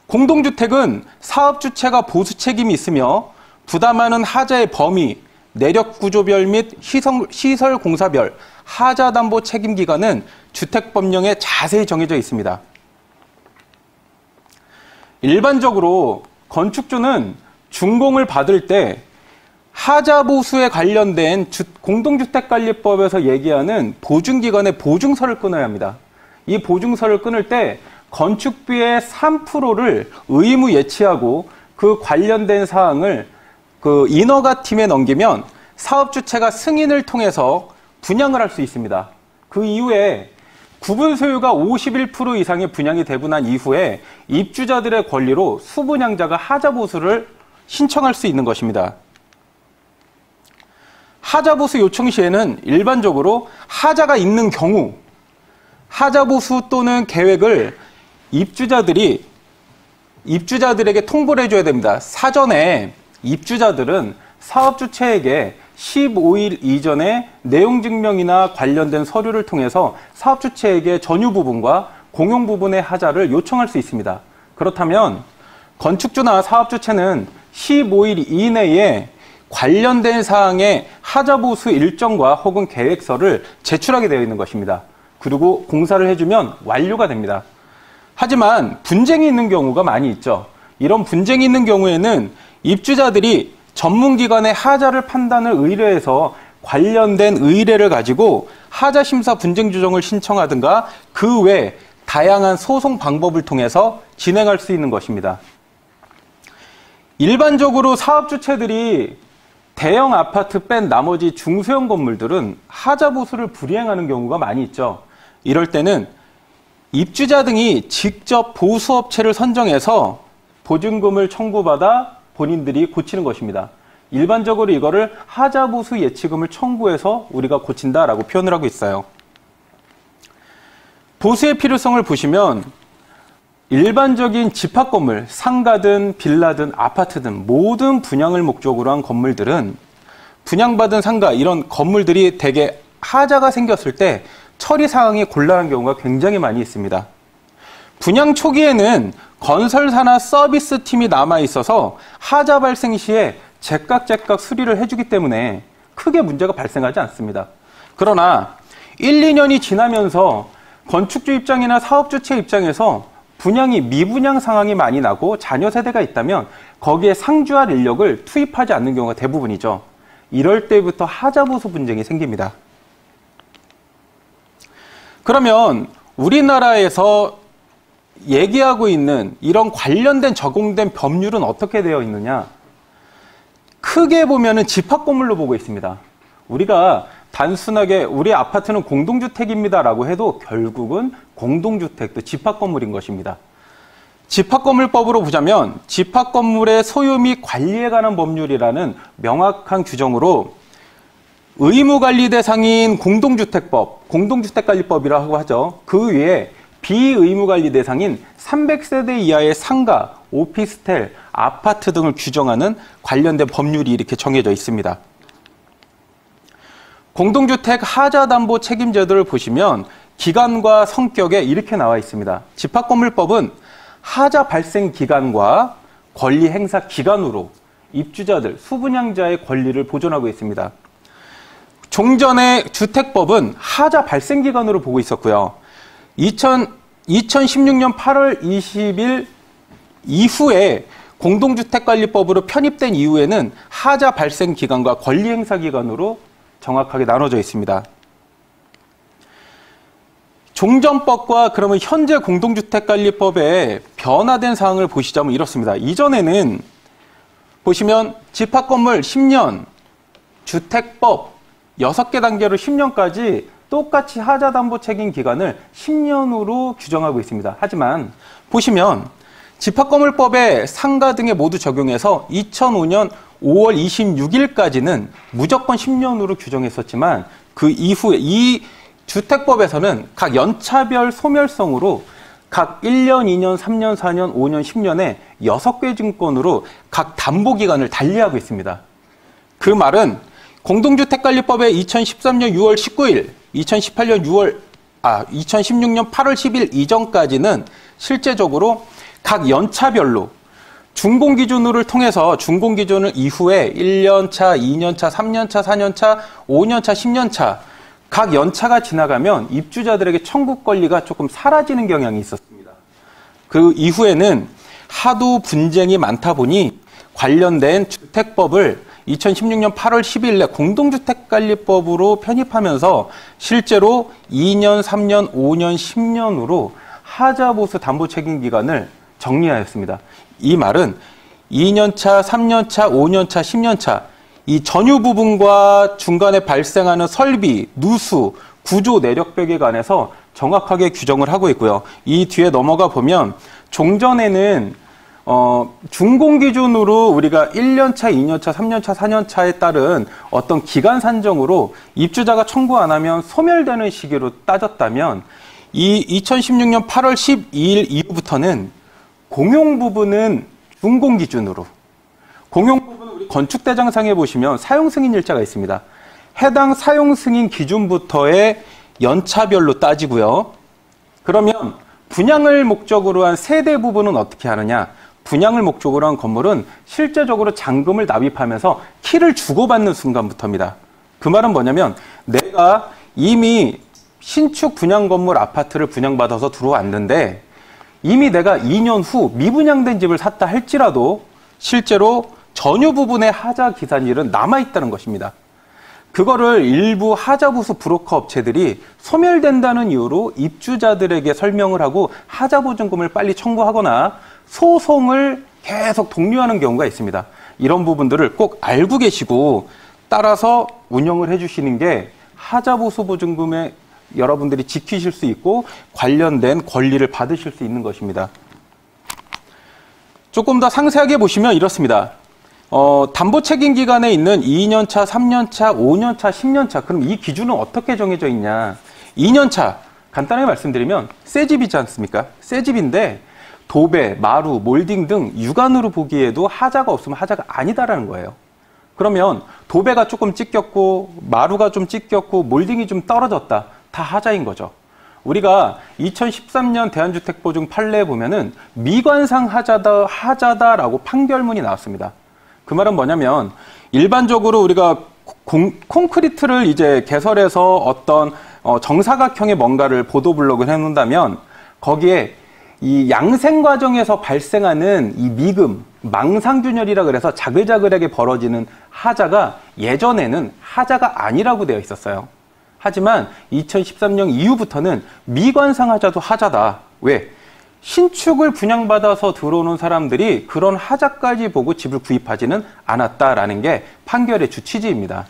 공동주택은 사업주체가 보수 책임이 있으며 부담하는 하자의 범위, 내력 구조별 및 시설 공사별 하자 담보 책임 기간은 주택법령에 자세히 정해져 있습니다. 일반적으로 건축주는 준공을 받을 때 하자 보수에 관련된 공동주택관리법에서 얘기하는 보증기관의 보증서를 끊어야 합니다. 이 보증서를 끊을 때 건축비의 3%를 의무 예치하고 그 관련된 사항을 그 인허가 팀에 넘기면 사업주체가 승인을 통해서 분양을 할 수 있습니다. 그 이후에 구분 소유가 51% 이상의 분양이 되고 난 이후에 입주자들의 권리로 수분양자가 하자 보수를 신청할 수 있는 것입니다. 하자 보수 요청 시에는 일반적으로 하자가 있는 경우 하자 보수 또는 계획을 입주자들에게 통보를 해줘야 됩니다. 사전에 입주자들은 사업주체에게 15일 이전에 내용 증명이나 관련된 서류를 통해서 사업주체에게 전유 부분과 공용 부분의 하자를 요청할 수 있습니다. 그렇다면 건축주나 사업주체는 15일 이내에 관련된 사항의 하자 보수 일정과 혹은 계획서를 제출하게 되어 있는 것입니다. 그리고 공사를 해주면 완료가 됩니다. 하지만 분쟁이 있는 경우가 많이 있죠. 이런 분쟁이 있는 경우에는 입주자들이 전문기관의 하자를 판단을 의뢰해서 관련된 의뢰를 가지고 하자 심사 분쟁 조정을 신청하든가 그 외 다양한 소송 방법을 통해서 진행할 수 있는 것입니다. 일반적으로 사업주체들이 대형 아파트 뺀 나머지 중소형 건물들은 하자 보수를 불이행하는 경우가 많이 있죠. 이럴 때는 입주자 등이 직접 보수업체를 선정해서 보증금을 청구받아 본인들이 고치는 것입니다. 일반적으로 이거를 하자 보수 예치금을 청구해서 우리가 고친다라고 표현을 하고 있어요. 보수의 필요성을 보시면 일반적인 집합 건물, 상가든 빌라든 아파트든 모든 분양을 목적으로 한 건물들은 분양받은 상가 이런 건물들이 대개 하자가 생겼을 때 처리 사항이 곤란한 경우가 굉장히 많이 있습니다. 분양 초기에는 건설사나 서비스 팀이 남아 있어서 하자 발생 시에 제각 수리를 해주기 때문에 크게 문제가 발생하지 않습니다. 그러나 1, 2년이 지나면서 건축주 입장이나 사업주체 입장에서 분양이 미분양 상황이 많이 나고 자녀 세대가 있다면 거기에 상주할 인력을 투입하지 않는 경우가 대부분이죠. 이럴 때부터 하자 보수 분쟁이 생깁니다. 그러면 우리나라에서 얘기하고 있는 이런 관련된 적용된 법률은 어떻게 되어 있느냐? 크게 보면은 집합 건물로 보고 있습니다. 우리가 단순하게 우리 아파트는 공동주택입니다라고 해도 결국은 공동주택도 집합 건물인 것입니다. 집합 건물법으로 보자면 집합 건물의 소유 및 관리에 관한 법률이라는 명확한 규정으로 의무관리 대상인 공동주택법, 공동주택관리법이라고 하죠. 그 외에 비의무관리 대상인 300세대 이하의 상가, 오피스텔, 아파트 등을 규정하는 관련된 법률이 이렇게 정해져 있습니다. 공동주택 하자담보 책임제도를 보시면 기간과 성격에 이렇게 나와 있습니다. 집합건물법은 하자 발생 기간과 권리 행사 기간으로 입주자들, 수분양자의 권리를 보존하고 있습니다. 종전의 주택법은 하자 발생 기간으로 보고 있었고요. 2016년 8월 20일 이후에 공동주택관리법으로 편입된 이후에는 하자 발생 기간과 권리 행사 기간으로 정확하게 나눠져 있습니다. 종전법과 그러면 현재 공동주택관리법의 변화된 사항을 보시자면 이렇습니다. 이전에는 보시면 집합건물 10년, 주택법 6개 단계로 10년까지 똑같이 하자담보 책임 기간을 10년으로 규정하고 있습니다. 하지만 보시면 집합건물법의 상가 등에 모두 적용해서 2005년 5월 26일까지는 무조건 10년으로 규정했었지만 그 이후에 이 주택법에서는 각 연차별 소멸성으로 각 1년, 2년, 3년, 4년, 5년, 10년에 6개 증권으로 각 담보기간을 달리하고 있습니다. 그 말은 공동주택관리법의 2013년 6월 19일, 2016년 8월 10일 이전까지는 실제적으로 각 연차별로 준공기준을 통해서 준공기준을 이후에 1년차, 2년차, 3년차, 4년차, 5년차, 10년차 각 연차가 지나가면 입주자들에게 청구 권리가 조금 사라지는 경향이 있었습니다. 그 이후에는 하도 분쟁이 많다 보니 관련된 주택법을 2016년 8월 10일에 공동주택관리법으로 편입하면서 실제로 2년, 3년, 5년, 10년으로 하자보수 담보 책임 기간을 정리하였습니다. 이 말은 2년차, 3년차, 5년차, 10년차 이 전유 부분과 중간에 발생하는 설비, 누수, 구조 내력벽에 관해서 정확하게 규정을 하고 있고요. 이 뒤에 넘어가 보면 종전에는 준공 기준으로 우리가 1년차, 2년차, 3년차, 4년차에 따른 어떤 기간 산정으로 입주자가 청구 안 하면 소멸되는 시기로 따졌다면 이 2016년 8월 12일 이후부터는 공용 부분은 준공 기준으로 공용 부분은 우리 건축대장상에 보시면 사용 승인 일자가 있습니다. 해당 사용 승인 기준부터의 연차별로 따지고요. 그러면 분양을 목적으로 한 세대 부분은 어떻게 하느냐? 분양을 목적으로 한 건물은 실제적으로 잔금을 납입하면서 키를 주고받는 순간부터입니다. 그 말은 뭐냐면 내가 이미 신축 분양 건물 아파트를 분양받아서 들어왔는데 이미 내가 2년 후 미분양된 집을 샀다 할지라도 실제로 전유 부분의 하자 기산일은 남아있다는 것입니다. 그거를 일부 하자보수 브로커 업체들이 소멸된다는 이유로 입주자들에게 설명을 하고 하자보증금을 빨리 청구하거나 소송을 계속 독려하는 경우가 있습니다. 이런 부분들을 꼭 알고 계시고 따라서 운영을 해주시는 게 하자보수 보증금에 여러분들이 지키실 수 있고 관련된 권리를 받으실 수 있는 것입니다. 조금 더 상세하게 보시면 이렇습니다. 담보 책임 기간에 있는 2년차, 3년차, 5년차, 10년차. 그럼 이 기준은 어떻게 정해져 있냐? 2년차 간단하게 말씀드리면 새 집이지 않습니까? 새 집인데 도배, 마루, 몰딩 등 육안으로 보기에도 하자가 없으면 하자가 아니다라는 거예요. 그러면 도배가 조금 찢겼고 마루가 좀 찢겼고 몰딩이 좀 떨어졌다. 다 하자인 거죠. 우리가 2013년 대한주택보증 판례에 보면은 미관상 하자다라고 판결문이 나왔습니다. 그 말은 뭐냐면 일반적으로 우리가 콘크리트를 이제 개설해서 어떤 정사각형의 뭔가를 보도블록을 해놓는다면 거기에 이 양생 과정에서 발생하는 이 미금, 망상균열이라 그래서 자글자글하게 벌어지는 하자가 예전에는 하자가 아니라고 되어 있었어요. 하지만 2013년 이후부터는 미관상 하자도 하자다. 왜? 신축을 분양받아서 들어오는 사람들이 그런 하자까지 보고 집을 구입하지는 않았다라는 게 판결의 주 취지입니다.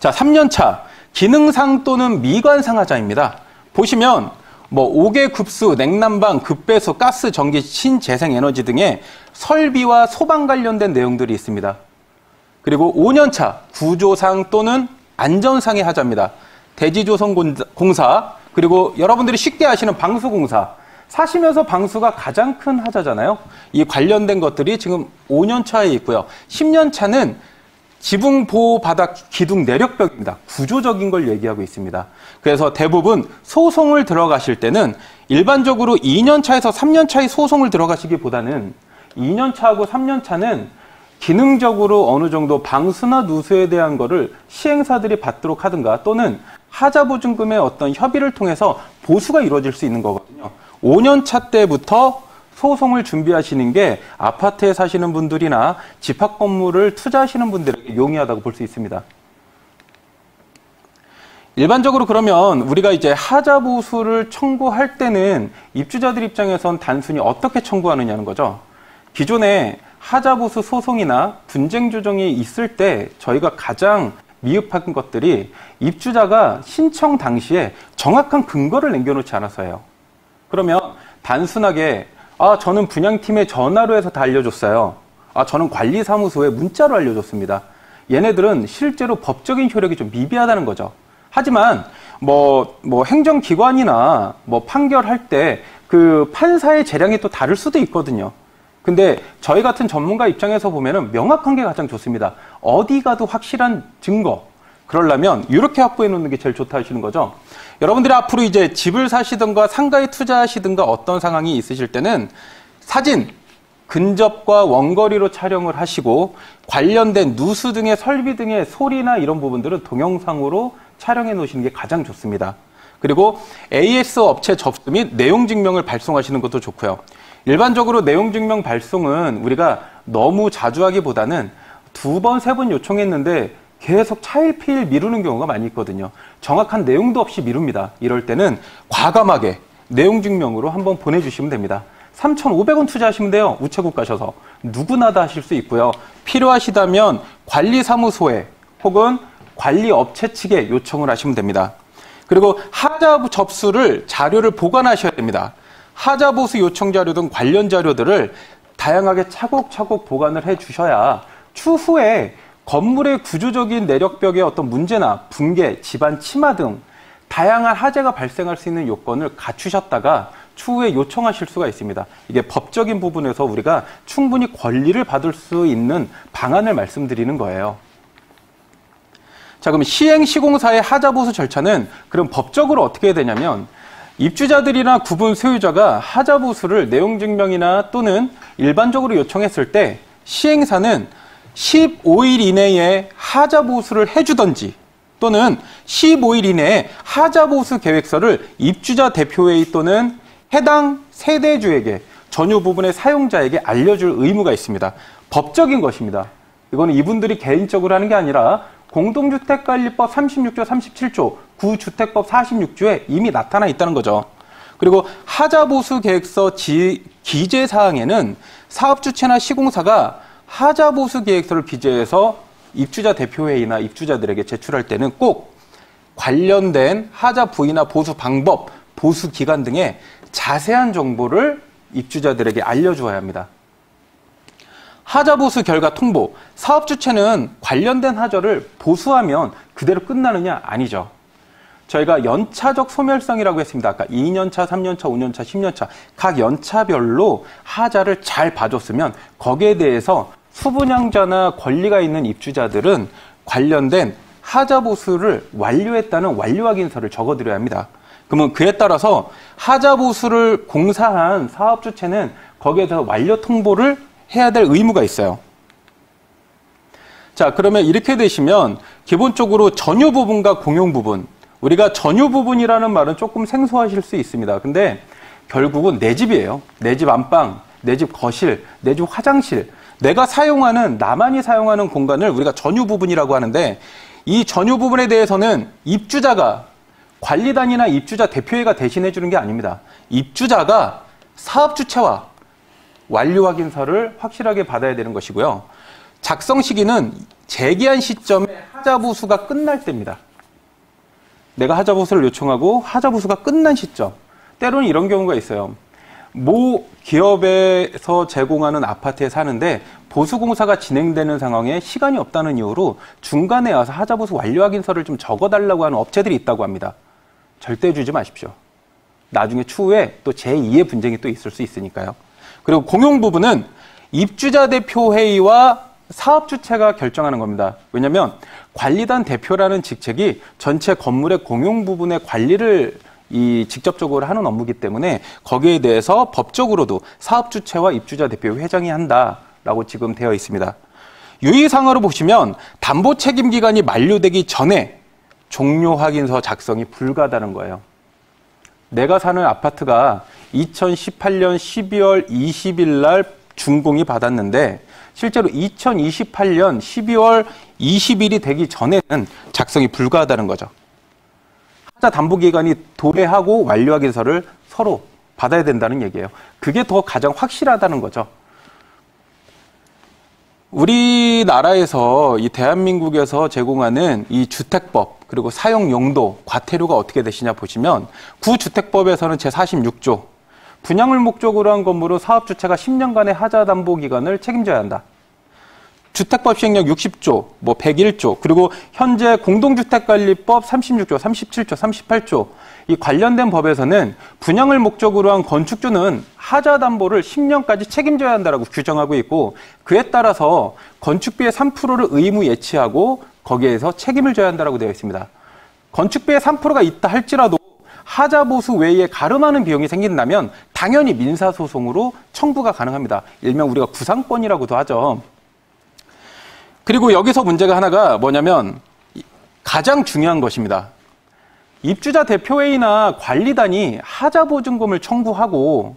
자, 3년차 기능상 또는 미관상 하자입니다. 보시면 뭐 5개 급수, 냉난방, 급배수, 가스, 전기, 신재생에너지 등의 설비와 소방 관련된 내용들이 있습니다. 그리고 5년차 구조상 또는 안전상의 하자입니다. 대지조성공사, 그리고 여러분들이 쉽게 아시는 방수공사. 사시면서 방수가 가장 큰 하자잖아요. 이 관련된 것들이 지금 5년 차에 있고요. 10년 차는 지붕 보호 바닥 기둥 내력벽입니다. 구조적인 걸 얘기하고 있습니다. 그래서 대부분 소송을 들어가실 때는 일반적으로 2년 차에서 3년 차의 소송을 들어가시기보다는 2년 차하고 3년 차는 기능적으로 어느 정도 방수나 누수에 대한 거를 시행사들이 받도록 하든가 또는 하자보증금의 어떤 협의를 통해서 보수가 이루어질 수 있는 거거든요. 5년 차 때부터 소송을 준비하시는 게 아파트에 사시는 분들이나 집합 건물을 투자하시는 분들에게 용이하다고 볼 수 있습니다. 일반적으로 그러면 우리가 이제 하자보수를 청구할 때는 입주자들 입장에선 단순히 어떻게 청구하느냐는 거죠. 기존에 하자보수 소송이나 분쟁 조정이 있을 때 저희가 가장 미흡한 것들이 입주자가 신청 당시에 정확한 근거를 남겨놓지 않아서예요. 그러면 단순하게 저는 분양팀에 전화로 해서 다 알려줬어요. 저는 관리사무소에 문자로 알려줬습니다. 얘네들은 실제로 법적인 효력이 좀 미비하다는 거죠. 하지만 행정기관이나 판결할 때 그 판사의 재량이 또 다를 수도 있거든요. 근데 저희 같은 전문가 입장에서 보면은 명확한 게 가장 좋습니다. 어디 가도 확실한 증거. 그러려면 이렇게 확보해 놓는 게 제일 좋다 하시는 거죠. 여러분들이 앞으로 이제 집을 사시든가 상가에 투자하시든가 어떤 상황이 있으실 때는 사진, 근접과 원거리로 촬영을 하시고 관련된 누수 등의 설비 등의 소리나 이런 부분들은 동영상으로 촬영해 놓으시는 게 가장 좋습니다. 그리고 AS 업체 접수 및 내용 증명을 발송하시는 것도 좋고요. 일반적으로 내용 증명 발송은 우리가 너무 자주 하기보다는 2번, 3번 요청했는데 계속 차일피일 미루는 경우가 많이 있거든요. 정확한 내용도 없이 미룹니다. 이럴 때는 과감하게 내용 증명으로 한번 보내주시면 됩니다. 3,500원 투자하시면 돼요. 우체국 가셔서. 누구나 다 하실 수 있고요. 필요하시다면 관리사무소에 혹은 관리업체 측에 요청을 하시면 됩니다. 그리고 하자 접수를 자료를 보관하셔야 됩니다. 하자보수 요청 자료 등 관련 자료들을 다양하게 차곡차곡 보관을 해 주셔야 추후에 건물의 구조적인 내력벽의 어떤 문제나 붕괴, 집안 침하 등 다양한 하재가 발생할 수 있는 요건을 갖추셨다가 추후에 요청하실 수가 있습니다. 이게 법적인 부분에서 우리가 충분히 권리를 받을 수 있는 방안을 말씀드리는 거예요. 자, 그럼 시행시공사의 하자보수 절차는 그럼 법적으로 어떻게 해야 되냐면 입주자들이나 구분 소유자가 하자보수를 내용증명이나 또는 일반적으로 요청했을 때 시행사는 15일 이내에 하자보수를 해주던지 또는 15일 이내에 하자보수 계획서를 입주자 대표회의 또는 해당 세대주에게 전유 부분의 사용자에게 알려줄 의무가 있습니다. 법적인 것입니다. 이거는 이분들이 개인적으로 하는 게 아니라 공동주택관리법 36조, 37조, 구주택법 46조에 이미 나타나 있다는 거죠. 그리고 하자보수 계획서 기재사항에는 사업주체나 시공사가 하자보수 계획서를 기재해서 입주자 대표회의나 입주자들에게 제출할 때는 꼭 관련된 하자 부위나 보수 방법, 보수 기간 등의 자세한 정보를 입주자들에게 알려주어야 합니다. 하자보수 결과 통보, 사업주체는 관련된 하자를 보수하면 그대로 끝나느냐? 아니죠. 저희가 연차적 소멸성이라고 했습니다. 아까 2년차, 3년차, 5년차, 10년차 각 연차별로 하자를 잘 봐줬으면 거기에 대해서 수분양자나 권리가 있는 입주자들은 관련된 하자보수를 완료했다는 완료확인서를 적어드려야 합니다. 그러면 그에 따라서 하자보수를 공사한 사업주체는 거기에 대해서 완료 통보를 해야 될 의무가 있어요. 자, 그러면 이렇게 되시면 기본적으로 전유 부분과 공용 부분, 우리가 전유 부분이라는 말은 조금 생소하실 수 있습니다. 근데 결국은 내 집이에요. 내 집 안방, 내 집 거실, 내 집 화장실, 내가 사용하는, 나만이 사용하는 공간을 우리가 전유 부분이라고 하는데 이 전유 부분에 대해서는 입주자가 관리단이나 입주자 대표회가 대신해 주는 게 아닙니다. 입주자가 사업주체와 완료 확인서를 확실하게 받아야 되는 것이고요. 작성 시기는 제기한 시점에 하자보수가 끝날 때입니다. 내가 하자보수를 요청하고 하자보수가 끝난 시점. 때로는 이런 경우가 있어요. 모 기업에서 제공하는 아파트에 사는데 보수공사가 진행되는 상황에 시간이 없다는 이유로 중간에 와서 하자보수 완료 확인서를 좀 적어달라고 하는 업체들이 있다고 합니다. 절대 주지 마십시오. 나중에 추후에 또 제2의 분쟁이 또 있을 수 있으니까요. 그리고 공용 부분은 입주자 대표 회의와 사업주체가 결정하는 겁니다. 왜냐하면 관리단 대표라는 직책이 전체 건물의 공용 부분의 관리를 직접적으로 하는 업무이기 때문에 거기에 대해서 법적으로도 사업주체와 입주자 대표 회장이 한다라고 지금 되어 있습니다. 유의사항으로 보시면 담보 책임 기간이 만료되기 전에 종료 확인서 작성이 불가하다는 거예요. 내가 사는 아파트가 2018년 12월 20일 날 준공이 받았는데 실제로 2028년 12월 20일이 되기 전에는 작성이 불가하다는 거죠. 하자 담보기간이 도래하고 완료확인서를 서로 받아야 된다는 얘기예요. 그게 더 가장 확실하다는 거죠. 우리나라에서 이 대한민국에서 제공하는 이 주택법 그리고 사용 용도, 과태료가 어떻게 되시냐 보시면 구주택법에서는 제46조 분양을 목적으로 한 건물로 사업주체가 10년간의 하자 담보 기간을 책임져야 한다. 주택법 시행령 60조, 101조, 그리고 현재 공동주택관리법 36조, 37조, 38조 이 관련된 법에서는 분양을 목적으로 한 건축주는 하자 담보를 10년까지 책임져야 한다라고 규정하고 있고 그에 따라서 건축비의 3%를 의무 예치하고 거기에서 책임을 져야 한다라고 되어 있습니다. 건축비의 3%가 있다 할지라도 하자 보수 외에 가름하는 비용이 생긴다면 당연히 민사소송으로 청구가 가능합니다. 일명 우리가 구상권이라고도 하죠. 그리고 여기서 문제가 하나가 뭐냐면 가장 중요한 것입니다. 입주자 대표회의나 관리단이 하자보증금을 청구하고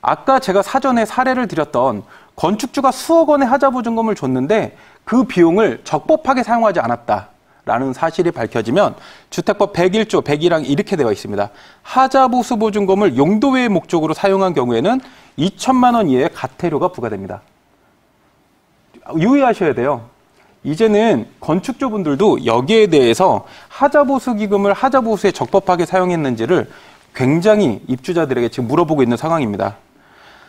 아까 제가 사전에 사례를 드렸던 건축주가 수억 원의 하자보증금을 줬는데 그 비용을 적법하게 사용하지 않았다라는 사실이 밝혀지면 주택법 101조 101항 이렇게 되어 있습니다. 하자보수보증금을 용도 외의 목적으로 사용한 경우에는 2천만 원 이하의 과태료가 부과됩니다. 유의하셔야 돼요. 이제는 건축주분들도 여기에 대해서 하자보수기금을 하자보수에 적법하게 사용했는지를 굉장히 입주자들에게 지금 물어보고 있는 상황입니다.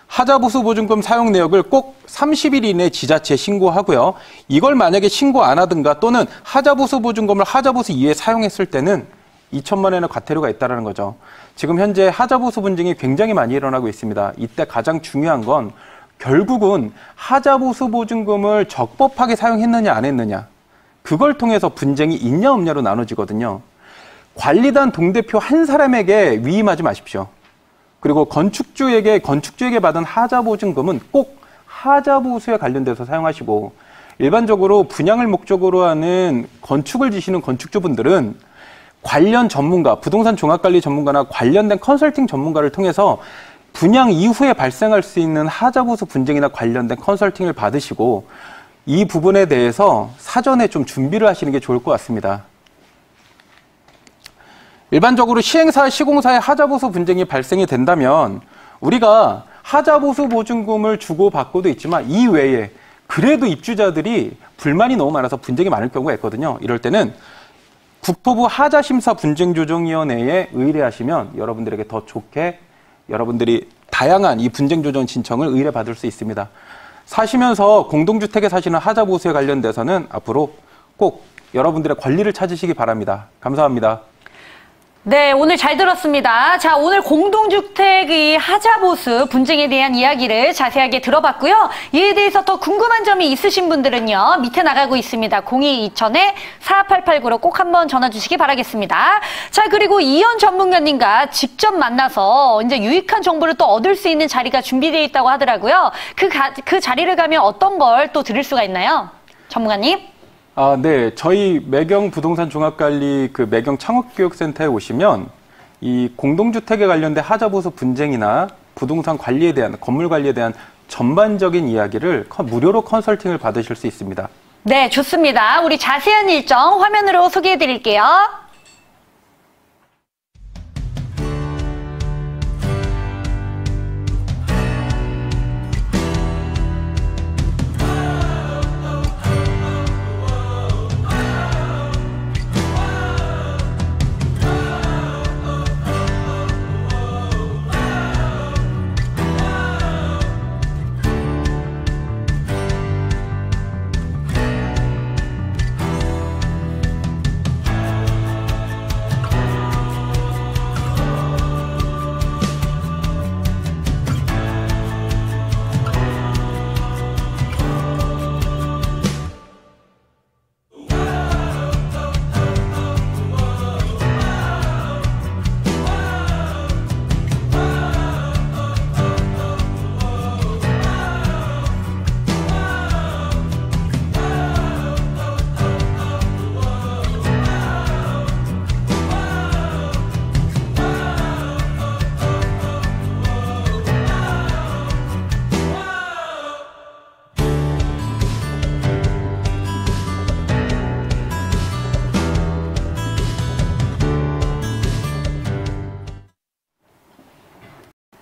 하자보수보증금 사용 내역을 꼭 30일 이내에 지자체에 신고하고요. 이걸 만약에 신고 안 하든가 또는 하자보수보증금을 하자보수 이외에 사용했을 때는 2천만 원의 과태료가 있다는 거죠. 지금 현재 하자보수 분쟁이 굉장히 많이 일어나고 있습니다. 이때 가장 중요한 건 결국은 하자보수 보증금을 적법하게 사용했느냐 안 했느냐 그걸 통해서 분쟁이 있냐 없냐로 나눠지거든요. 관리단 동대표 한 사람에게 위임하지 마십시오. 그리고 건축주에게 받은 하자보증금은 꼭 하자보수에 관련돼서 사용하시고 일반적으로 분양을 목적으로 하는 건축을 지시는 건축주분들은 관련 전문가, 부동산 종합관리 전문가나 관련된 컨설팅 전문가를 통해서 분양 이후에 발생할 수 있는 하자보수 분쟁이나 관련된 컨설팅을 받으시고 이 부분에 대해서 사전에 좀 준비를 하시는 게 좋을 것 같습니다. 일반적으로 시행사, 시공사의 하자보수 분쟁이 발생이 된다면 우리가 하자보수 보증금을 주고받고도 있지만 이 외에 그래도 입주자들이 불만이 너무 많아서 분쟁이 많을 경우가 있거든요. 이럴 때는 국토부 하자심사분쟁조정위원회에 의뢰하시면 여러분들에게 더 좋게 여러분들이 다양한 이 분쟁조정 신청을 의뢰받을 수 있습니다. 사시면서 공동주택에 사시는 하자보수에 관련돼서는 앞으로 꼭 여러분들의 권리를 찾으시기 바랍니다. 감사합니다. 네, 오늘 잘 들었습니다. 자, 오늘 공동주택의 하자보수 분쟁에 대한 이야기를 자세하게 들어봤고요. 이에 대해서 더 궁금한 점이 있으신 분들은요, 밑에 나가고 있습니다. 02-2000-4889로 꼭 한번 전화 주시기 바라겠습니다. 자, 그리고 이현 전문가님과 직접 만나서 이제 유익한 정보를 또 얻을 수 있는 자리가 준비되어 있다고 하더라고요. 그 자리를 가면 어떤 걸 또 들을 수가 있나요? 전문가님? 네. 저희 매경 부동산 종합관리 그 매경 창업교육센터에 오시면 이 공동주택에 관련된 하자보수 분쟁이나 부동산 관리에 대한, 건물 관리에 대한 전반적인 이야기를 무료로 컨설팅을 받으실 수 있습니다. 네, 좋습니다. 우리 자세한 일정 화면으로 소개해 드릴게요.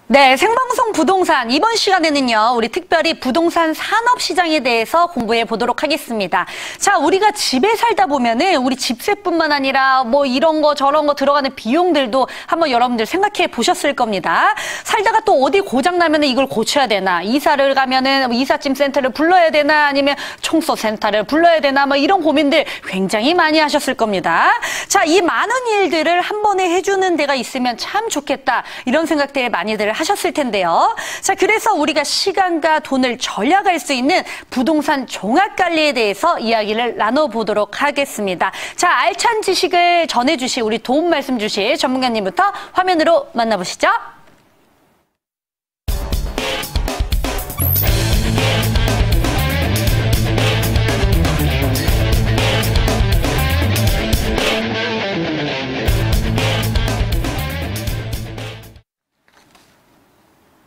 네, 생방송 부동산 이번 시간에는요, 우리 특별히 부동산 산업시장에 대해서 공부해 보도록 하겠습니다. 자, 우리가 집에 살다 보면은 우리 집세뿐만 아니라 뭐 이런 거 저런 거 들어가는 비용들도 한번 여러분들 생각해 보셨을 겁니다. 살다가 또 어디 고장 나면은 이걸 고쳐야 되나, 이사를 가면은 이삿짐 센터를 불러야 되나, 아니면 청소 센터를 불러야 되나, 뭐 이런 고민들 굉장히 많이 하셨을 겁니다. 자, 이 많은 일들을 한 번에 해주는 데가 있으면 참 좋겠다, 이런 생각들 많이들 하셨을 텐데요. 자, 그래서 우리가 시간과 돈을 절약할 수 있는 부동산 종합관리에 대해서 이야기를 나눠보도록 하겠습니다. 자, 알찬 지식을 전해주실, 우리 도움 말씀 주실 전문가님부터 화면으로 만나보시죠.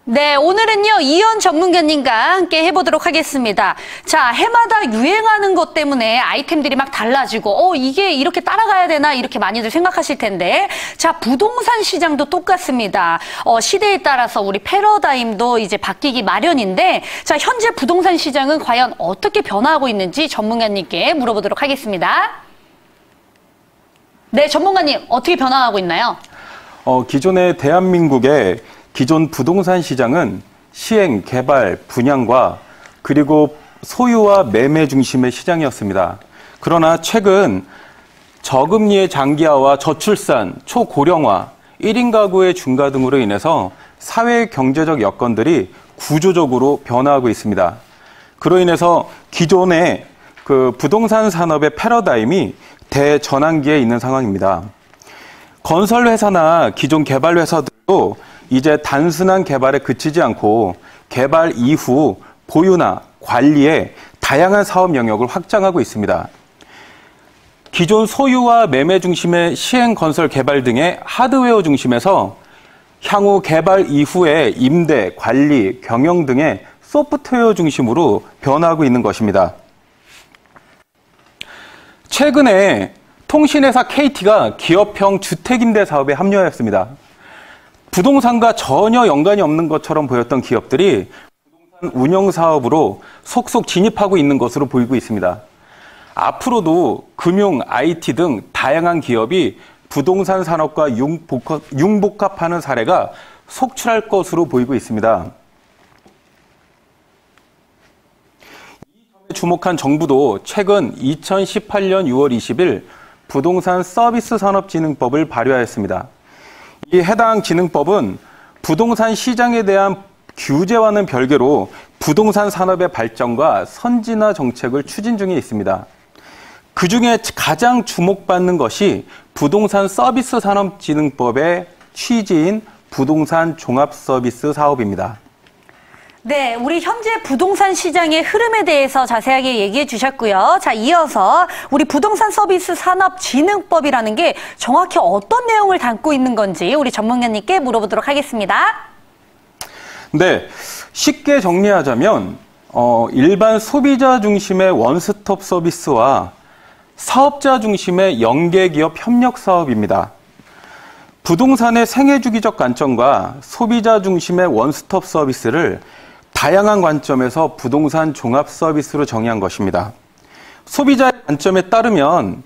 네, 오늘은요, 이현 전문가님과 함께 해보도록 하겠습니다. 자, 해마다 유행하는 것 때문에 아이템들이 막 달라지고, 이게 이렇게 따라가야 되나, 이렇게 많이들 생각하실 텐데, 자, 부동산 시장도 똑같습니다. 시대에 따라서 우리 패러다임도 이제 바뀌기 마련인데, 자, 현재 부동산 시장은 과연 어떻게 변화하고 있는지 전문가님께 물어보도록 하겠습니다. 네, 전문가님, 어떻게 변화하고 있나요? 기존의 대한민국의 기존 부동산 시장은 시행, 개발, 분양과 그리고 소유와 매매 중심의 시장이었습니다. 그러나 최근 저금리의 장기화와 저출산, 초고령화, 1인 가구의 증가 등으로 인해서 사회 경제적 여건들이 구조적으로 변화하고 있습니다. 그로 인해서 기존의 그 부동산 산업의 패러다임이 대전환기에 있는 상황입니다. 건설 회사나 기존 개발 회사들도 이제 단순한 개발에 그치지 않고 개발 이후 보유나 관리에 다양한 사업 영역을 확장하고 있습니다. 기존 소유와 매매 중심의 시행 건설 개발 등의 하드웨어 중심에서 향후 개발 이후의 임대, 관리, 경영 등의 소프트웨어 중심으로 변화하고 있는 것입니다. 최근에 통신회사 KT가 기업형 주택임대 사업에 합류하였습니다. 부동산과 전혀 연관이 없는 것처럼 보였던 기업들이 부동산 운영 사업으로 속속 진입하고 있는 것으로 보이고 있습니다. 앞으로도 금융, IT 등 다양한 기업이 부동산 산업과 융복합하는 사례가 속출할 것으로 보이고 있습니다. 이 점에 주목한 정부도 최근 2018년 6월 20일 부동산 서비스 산업진흥법을 발효하였습니다. 이 해당 진흥법은 부동산 시장에 대한 규제와는 별개로 부동산 산업의 발전과 선진화 정책을 추진 중에 있습니다. 그중에 가장 주목받는 것이 부동산 서비스 산업진흥법의 취지인 부동산 종합서비스 사업입니다. 네, 우리 현재 부동산 시장의 흐름에 대해서 자세하게 얘기해 주셨고요. 자, 이어서 우리 부동산 서비스 산업진흥법이라는 게 정확히 어떤 내용을 담고 있는 건지 우리 전문가님께 물어보도록 하겠습니다. 네, 쉽게 정리하자면 일반 소비자 중심의 원스톱 서비스와 사업자 중심의 연계기업 협력 사업입니다. 부동산의 생애주기적 관점과 소비자 중심의 원스톱 서비스를 다양한 관점에서 부동산 종합 서비스로 정의한 것입니다. 소비자의 관점에 따르면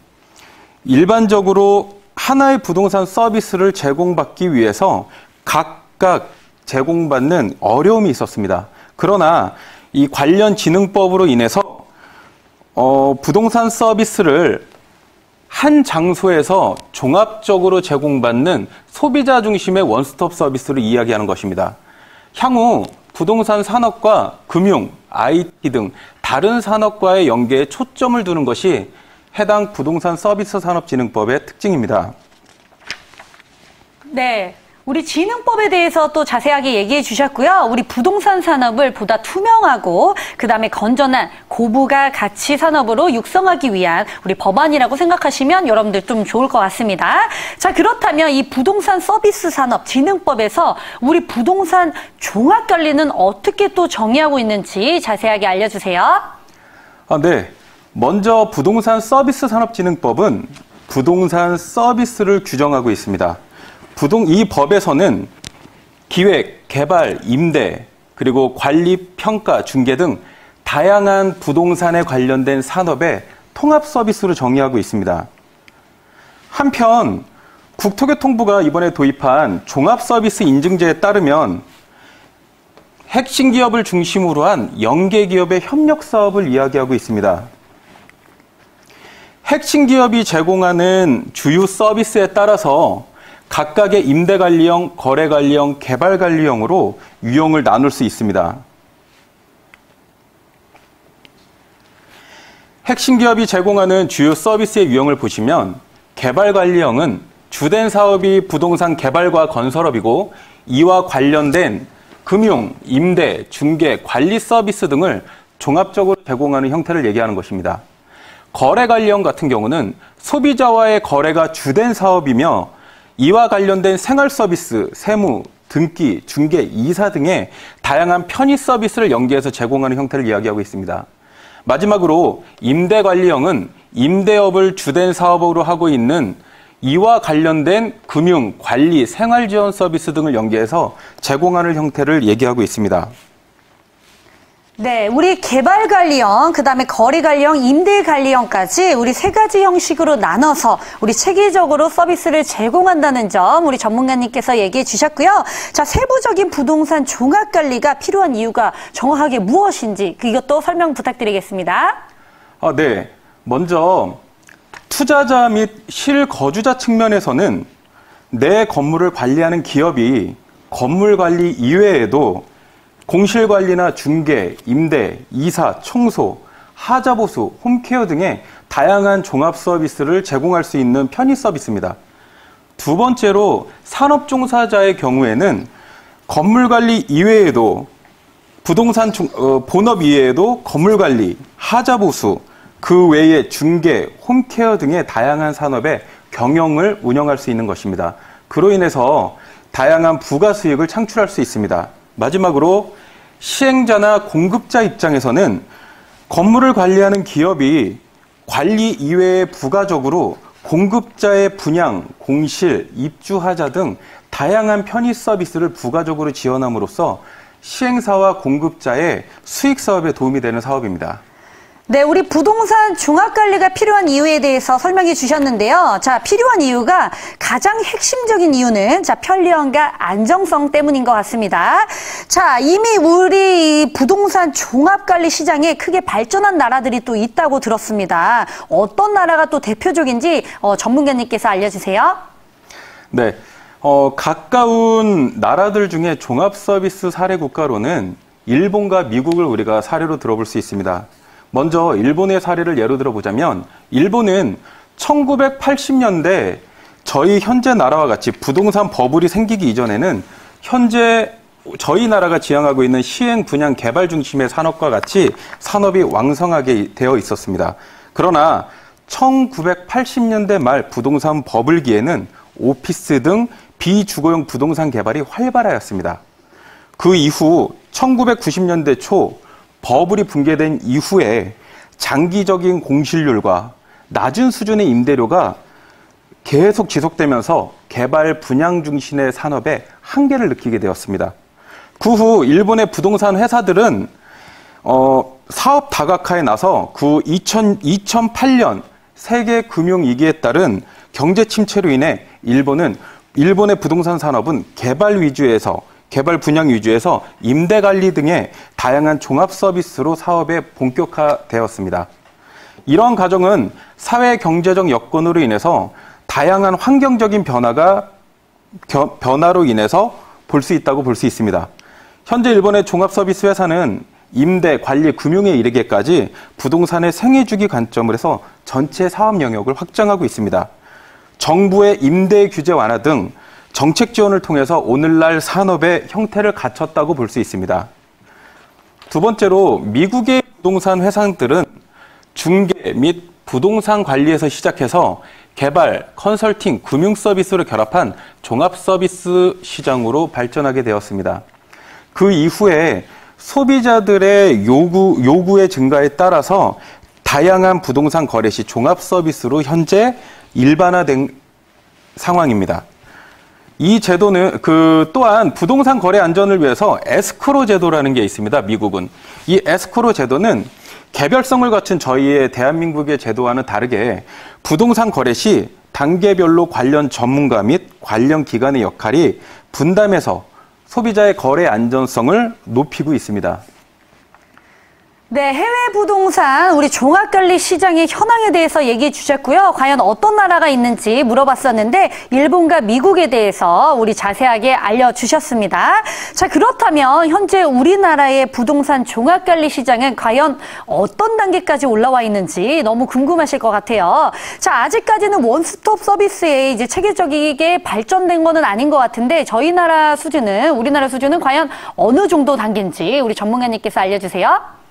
일반적으로 하나의 부동산 서비스를 제공받기 위해서 각각 제공받는 어려움이 있었습니다. 그러나 이 관련 진흥법으로 인해서 부동산 서비스를 한 장소에서 종합적으로 제공받는 소비자 중심의 원스톱 서비스를 이야기하는 것입니다. 향후 부동산 산업과 금융, IT 등 다른 산업과의 연계에 초점을 두는 것이 해당 부동산 서비스 산업진흥법의 특징입니다. 네. 우리 진흥법에 대해서 또 자세하게 얘기해 주셨고요. 우리 부동산 산업을 보다 투명하고 그다음에 건전한 고부가 가치 산업으로 육성하기 위한 우리 법안이라고 생각하시면 여러분들 좀 좋을 것 같습니다. 자, 그렇다면 이 부동산 서비스 산업 진흥법에서 우리 부동산 종합관리는 어떻게 또 정의하고 있는지 자세하게 알려주세요. 네. 먼저 부동산 서비스 산업진흥법은 부동산 서비스를 규정하고 있습니다. 이 법에서는 기획, 개발, 임대, 그리고 관리, 평가, 중개 등 다양한 부동산에 관련된 산업의 통합 서비스로 정의하고 있습니다. 한편 국토교통부가 이번에 도입한 종합서비스 인증제에 따르면 핵심 기업을 중심으로 한 영계 기업의 협력 사업을 이야기하고 있습니다. 핵심 기업이 제공하는 주요 서비스에 따라서 각각의 임대관리형, 거래관리형, 개발관리형으로 유형을 나눌 수 있습니다. 핵심 기업이 제공하는 주요 서비스의 유형을 보시면 개발관리형은 주된 사업이 부동산 개발과 건설업이고 이와 관련된 금융, 임대, 중개, 관리 서비스 등을 종합적으로 제공하는 형태를 얘기하는 것입니다. 거래관리형 같은 경우는 소비자와의 거래가 주된 사업이며 이와 관련된 생활 서비스, 세무, 등기, 중개, 이사 등의 다양한 편의 서비스를 연계해서 제공하는 형태를 이야기하고 있습니다. 마지막으로 임대관리형은 임대업을 주된 사업으로 하고 있는 이와 관련된 금융, 관리, 생활지원 서비스 등을 연계해서 제공하는 형태를 얘기하고 있습니다. 네, 우리 개발관리형, 그다음에 거래관리형, 임대관리형까지 우리 세 가지 형식으로 나눠서 우리 체계적으로 서비스를 제공한다는 점 우리 전문가님께서 얘기해 주셨고요. 자, 세부적인 부동산 종합관리가 필요한 이유가 정확하게 무엇인지 이것도 설명 부탁드리겠습니다. 네, 먼저 투자자 및 실거주자 측면에서는 내 건물을 관리하는 기업이 건물 관리 이외에도 공실관리나 중개, 임대, 이사, 청소, 하자보수, 홈케어 등의 다양한 종합 서비스를 제공할 수 있는 편의 서비스입니다. 두 번째로 산업종사자의 경우에는 건물관리 이외에도 부동산 본업 이외에도 건물관리, 하자보수, 그 외에 중개, 홈케어 등의 다양한 산업의 경영을 운영할 수 있는 것입니다. 그로 인해서 다양한 부가 수익을 창출할 수 있습니다. 마지막으로 시행자나 공급자 입장에서는 건물을 관리하는 기업이 관리 이외에 부가적으로 공급자의 분양, 공실, 입주하자 등 다양한 편의 서비스를 부가적으로 지원함으로써 시행사와 공급자의 수익 사업에 도움이 되는 사업입니다. 네, 우리 부동산 종합관리가 필요한 이유에 대해서 설명해 주셨는데요. 자, 필요한 이유가 가장 핵심적인 이유는 편리함과 안정성 때문인 것 같습니다. 자, 이미 우리 부동산 종합관리 시장에 크게 발전한 나라들이 또 있다고 들었습니다. 어떤 나라가 또 대표적인지 전문가님께서 알려주세요. 네, 가까운 나라들 중에 종합서비스 사례 국가로는 일본과 미국을 우리가 사례로 들어볼 수 있습니다. 먼저 일본의 사례를 예로 들어보자면 일본은 1980년대 저희 현재 나라와 같이 부동산 버블이 생기기 이전에는 현재 저희 나라가 지향하고 있는 시행, 분양, 개발 중심의 산업과 같이 산업이 왕성하게 되어 있었습니다. 그러나 1980년대 말 부동산 버블기에는 오피스 등 비주거용 부동산 개발이 활발하였습니다. 그 이후 1990년대 초 버블이 붕괴된 이후에 장기적인 공실률과 낮은 수준의 임대료가 계속 지속되면서 개발 분양 중심의 산업에 한계를 느끼게 되었습니다. 그 후 일본의 부동산 회사들은 사업 다각화에 나서 그 2008년 세계 금융위기에 따른 경제 침체로 인해 일본의 부동산 산업은 개발 분양 위주에서 임대 관리 등의 다양한 종합 서비스로 사업에 본격화되었습니다. 이러한 과정은 사회 경제적 여건으로 인해서 다양한 환경적인 변화로 인해서 볼 수 있다고 볼 수 있습니다. 현재 일본의 종합 서비스 회사는 임대, 관리, 금융에 이르기까지 부동산의 생애주기 관점을 해서 전체 사업 영역을 확장하고 있습니다. 정부의 임대 규제 완화 등 정책 지원을 통해서 오늘날 산업의 형태를 갖췄다고 볼 수 있습니다. 두 번째로 미국의 부동산 회사들은 중개 및 부동산 관리에서 시작해서 개발, 컨설팅, 금융 서비스를 결합한 종합 서비스 시장으로 발전하게 되었습니다. 그 이후에 소비자들의 요구의 증가에 따라서 다양한 부동산 거래 시 종합 서비스로 현재 일반화된 상황입니다. 이 제도는 또한 부동산 거래 안전을 위해서 에스크로 제도라는 게 있습니다. 미국은. 이 에스크로 제도는 개별성을 갖춘 저희의 대한민국의 제도와는 다르게 부동산 거래 시 단계별로 관련 전문가 및 관련 기관의 역할이 분담해서 소비자의 거래 안전성을 높이고 있습니다. 네, 해외 부동산 우리 종합관리 시장의 현황에 대해서 얘기해 주셨고요. 과연 어떤 나라가 있는지 물어봤었는데 일본과 미국에 대해서 우리 자세하게 알려주셨습니다. 자, 그렇다면 현재 우리나라의 부동산 종합관리 시장은 과연 어떤 단계까지 올라와 있는지 너무 궁금하실 것 같아요. 자, 아직까지는 원스톱 서비스에 이제 체계적이게 발전된 거는 아닌 것 같은데 우리나라 수준은 과연 어느 정도 단계인지 우리 전문가님께서 알려주세요.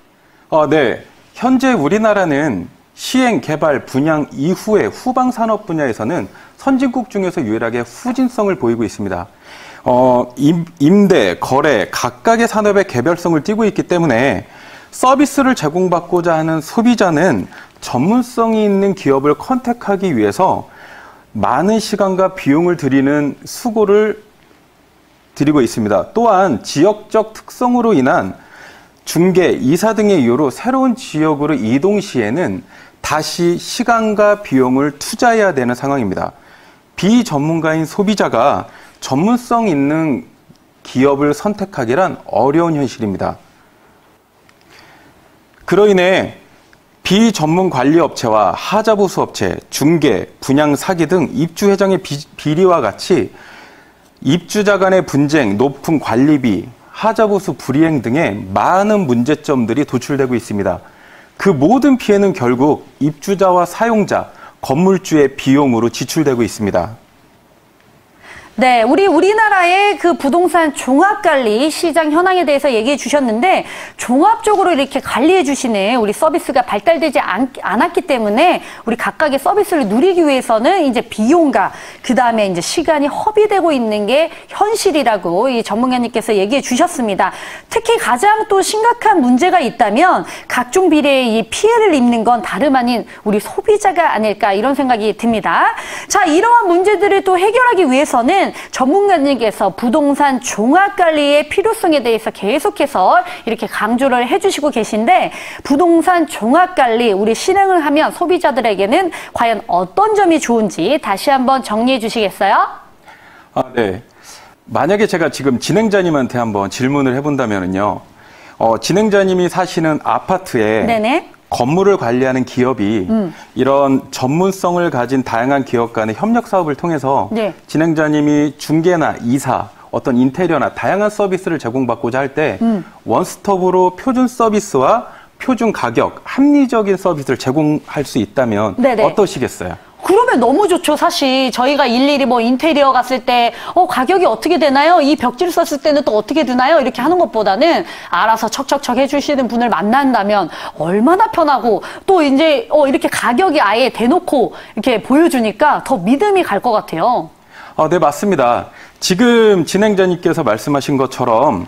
네. 현재 우리나라는 시행, 개발, 분양 이후의 후방 산업 분야에서는 선진국 중에서 유일하게 후진성을 보이고 있습니다. 임대, 거래, 각각의 산업의 개별성을 띠고 있기 때문에 서비스를 제공받고자 하는 소비자는 전문성이 있는 기업을 컨택하기 위해서 많은 시간과 비용을 들이는 수고를 드리고 있습니다. 또한 지역적 특성으로 인한 중개, 이사 등의 이유로 새로운 지역으로 이동 시에는 다시 시간과 비용을 투자해야 되는 상황입니다. 비전문가인 소비자가 전문성 있는 기업을 선택하기란 어려운 현실입니다. 그로 인해 비전문 관리업체와 하자보수업체, 중개, 분양 사기 등 입주 회장의 비리와 같이 입주자 간의 분쟁, 높은 관리비, 하자보수 불이행 등의 많은 문제점들이 도출되고 있습니다. 그 모든 피해는 결국 입주자와 사용자, 건물주의 비용으로 지출되고 있습니다. 네, 우리나라의 그 부동산 종합관리 시장 현황에 대해서 얘기해 주셨는데 종합적으로 이렇게 관리해 주시는 우리 서비스가 발달되지 않았기 때문에 우리 각각의 서비스를 누리기 위해서는 이제 비용과 그다음에 이제 시간이 허비되고 있는 게 현실이라고 이 전문가님께서 얘기해 주셨습니다. 특히 가장 또 심각한 문제가 있다면 각종 비례의 이 피해를 입는 건 다름 아닌 우리 소비자가 아닐까 이런 생각이 듭니다. 자, 이러한 문제들을 또 해결하기 위해서는 전문가님께서 부동산 종합관리의 필요성에 대해서 계속해서 이렇게 강조를 해주시고 계신데 부동산 종합관리 우리 실행을 하면 소비자들에게는 과연 어떤 점이 좋은지 다시 한번 정리해 주시겠어요? 네. 만약에 제가 지금 진행자님한테 한번 질문을 해본다면요. 진행자님이 사시는 아파트에 네네. 건물을 관리하는 기업이 이런 전문성을 가진 다양한 기업 간의 협력 사업을 통해서 네. 진행자님이 중개나 이사, 어떤 인테리어나 다양한 서비스를 제공받고자 할 때 원스톱으로 표준 서비스와 표준 가격, 합리적인 서비스를 제공할 수 있다면 네네. 어떠시겠어요? 그러면 너무 좋죠. 사실 저희가 일일이 뭐 인테리어 갔을 때 가격이 어떻게 되나요? 이 벽지를 썼을 때는 또 어떻게 되나요? 이렇게 하는 것보다는 알아서 척척척 해주시는 분을 만난다면 얼마나 편하고 또 이제 이렇게 가격이 아예 대놓고 이렇게 보여주니까 더 믿음이 갈 것 같아요. 네, 맞습니다. 지금 진행자님께서 말씀하신 것처럼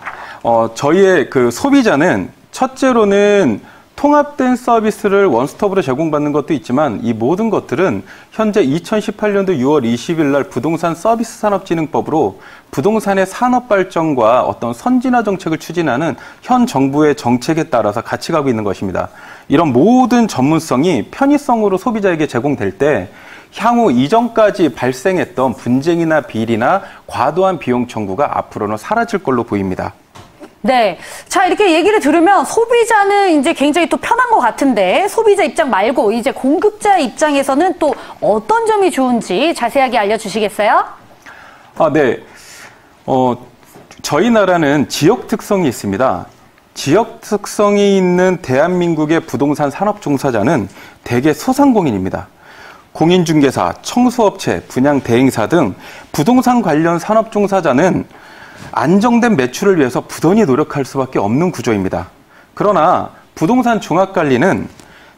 저희의 그 소비자는 첫째로는 통합된 서비스를 원스톱으로 제공받는 것도 있지만 이 모든 것들은 현재 2018년도 6월 20일 날 부동산 서비스 산업진흥법으로 부동산의 산업 발전과 어떤 선진화 정책을 추진하는 현 정부의 정책에 따라서 같이 가고 있는 것입니다. 이런 모든 전문성이 편의성으로 소비자에게 제공될 때 향후 이전까지 발생했던 분쟁이나 비리나 과도한 비용 청구가 앞으로는 사라질 걸로 보입니다. 네. 자, 이렇게 얘기를 들으면 소비자는 이제 굉장히 또 편한 것 같은데 소비자 입장 말고 이제 공급자 입장에서는 또 어떤 점이 좋은지 자세하게 알려주시겠어요? 네. 저희 나라는 지역 특성이 있습니다. 지역 특성이 있는 대한민국의 부동산 산업 종사자는 대개 소상공인입니다. 공인중개사, 청소업체, 분양 대행사 등 부동산 관련 산업 종사자는 안정된 매출을 위해서 부단히 노력할 수밖에 없는 구조입니다. 그러나 부동산 종합관리는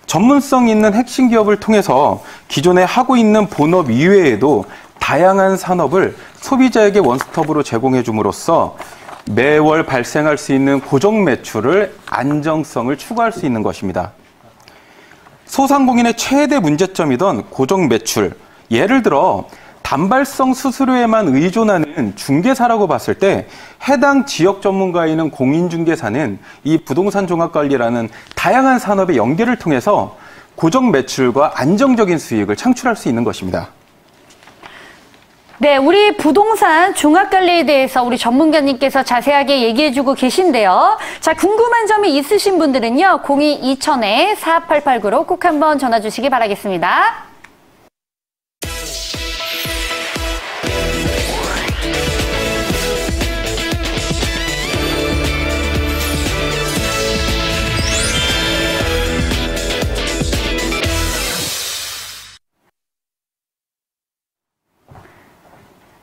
전문성 있는 핵심 기업을 통해서 기존에 하고 있는 본업 이외에도 다양한 산업을 소비자에게 원스톱으로 제공해 줌으로써 매월 발생할 수 있는 고정 매출을 안정성을 추구할 수 있는 것입니다. 소상공인의 최대 문제점이던 고정 매출, 예를 들어 단발성 수수료에만 의존하는 중개사라고 봤을 때 해당 지역 전문가에 있는 공인중개사는 이 부동산 종합관리라는 다양한 산업의 연계를 통해서 고정 매출과 안정적인 수익을 창출할 수 있는 것입니다. 네, 우리 부동산 종합관리에 대해서 우리 전문가님께서 자세하게 얘기해주고 계신데요. 자, 궁금한 점이 있으신 분들은요, 02-2000-4889로 꼭 한번 전화 주시기 바라겠습니다.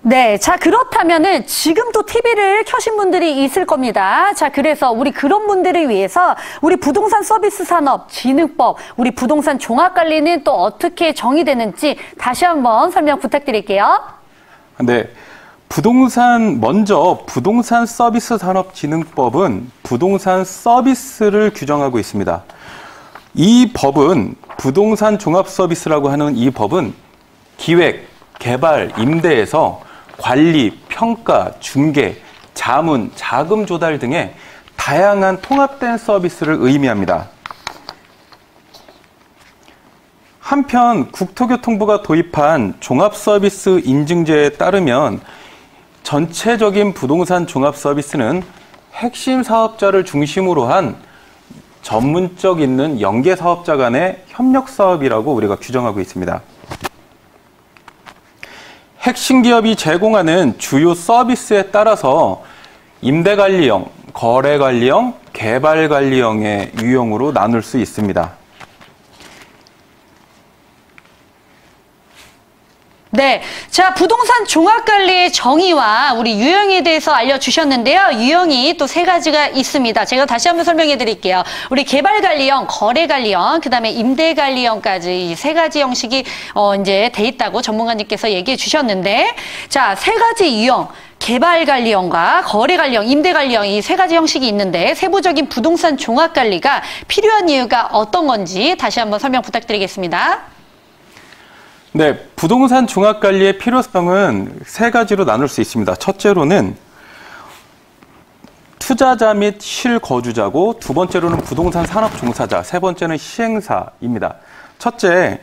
네, 자, 그렇다면은 지금도 TV를 켜신 분들이 있을 겁니다. 자, 그래서 우리 그런 분들을 위해서 우리 부동산 서비스 산업 진흥법, 우리 부동산 종합관리는 또 어떻게 정의되는지 다시 한번 설명 부탁드릴게요. 네. 먼저 부동산 서비스 산업 진흥법은 부동산 서비스를 규정하고 있습니다. 이 법은 부동산 종합 서비스라고 하는 이 법은 기획, 개발, 임대에서 관리, 평가, 중개, 자문, 자금 조달 등의 다양한 통합된 서비스를 의미합니다. 한편 국토교통부가 도입한 종합서비스 인증제에 따르면 전체적인 부동산 종합서비스는 핵심 사업자를 중심으로 한 전문적 있는 연계사업자 간의 협력사업이라고 우리가 규정하고 있습니다. 핵심 기업이 제공하는 주요 서비스에 따라서 임대관리형, 거래관리형, 개발관리형의 유형으로 나눌 수 있습니다. 네, 자, 부동산 종합관리의 정의와 우리 유형에 대해서 알려주셨는데요. 유형이 또 3가지가 있습니다. 제가 다시 한번 설명해 드릴게요. 우리 개발관리형, 거래관리형, 그 다음에 임대관리형까지 이 3가지 형식이 이제 돼 있다고 전문가님께서 얘기해 주셨는데, 자, 3가지 유형. 개발관리형과 거래관리형, 임대관리형 이 3가지 형식이 있는데 세부적인 부동산 종합관리가 필요한 이유가 어떤 건지 다시 한번 설명 부탁드리겠습니다. 네, 부동산 종합관리의 필요성은 3가지로 나눌 수 있습니다. 첫째로는 투자자 및 실거주자고, 2번째로는 부동산 산업 종사자, 3번째는 시행사입니다. 첫째,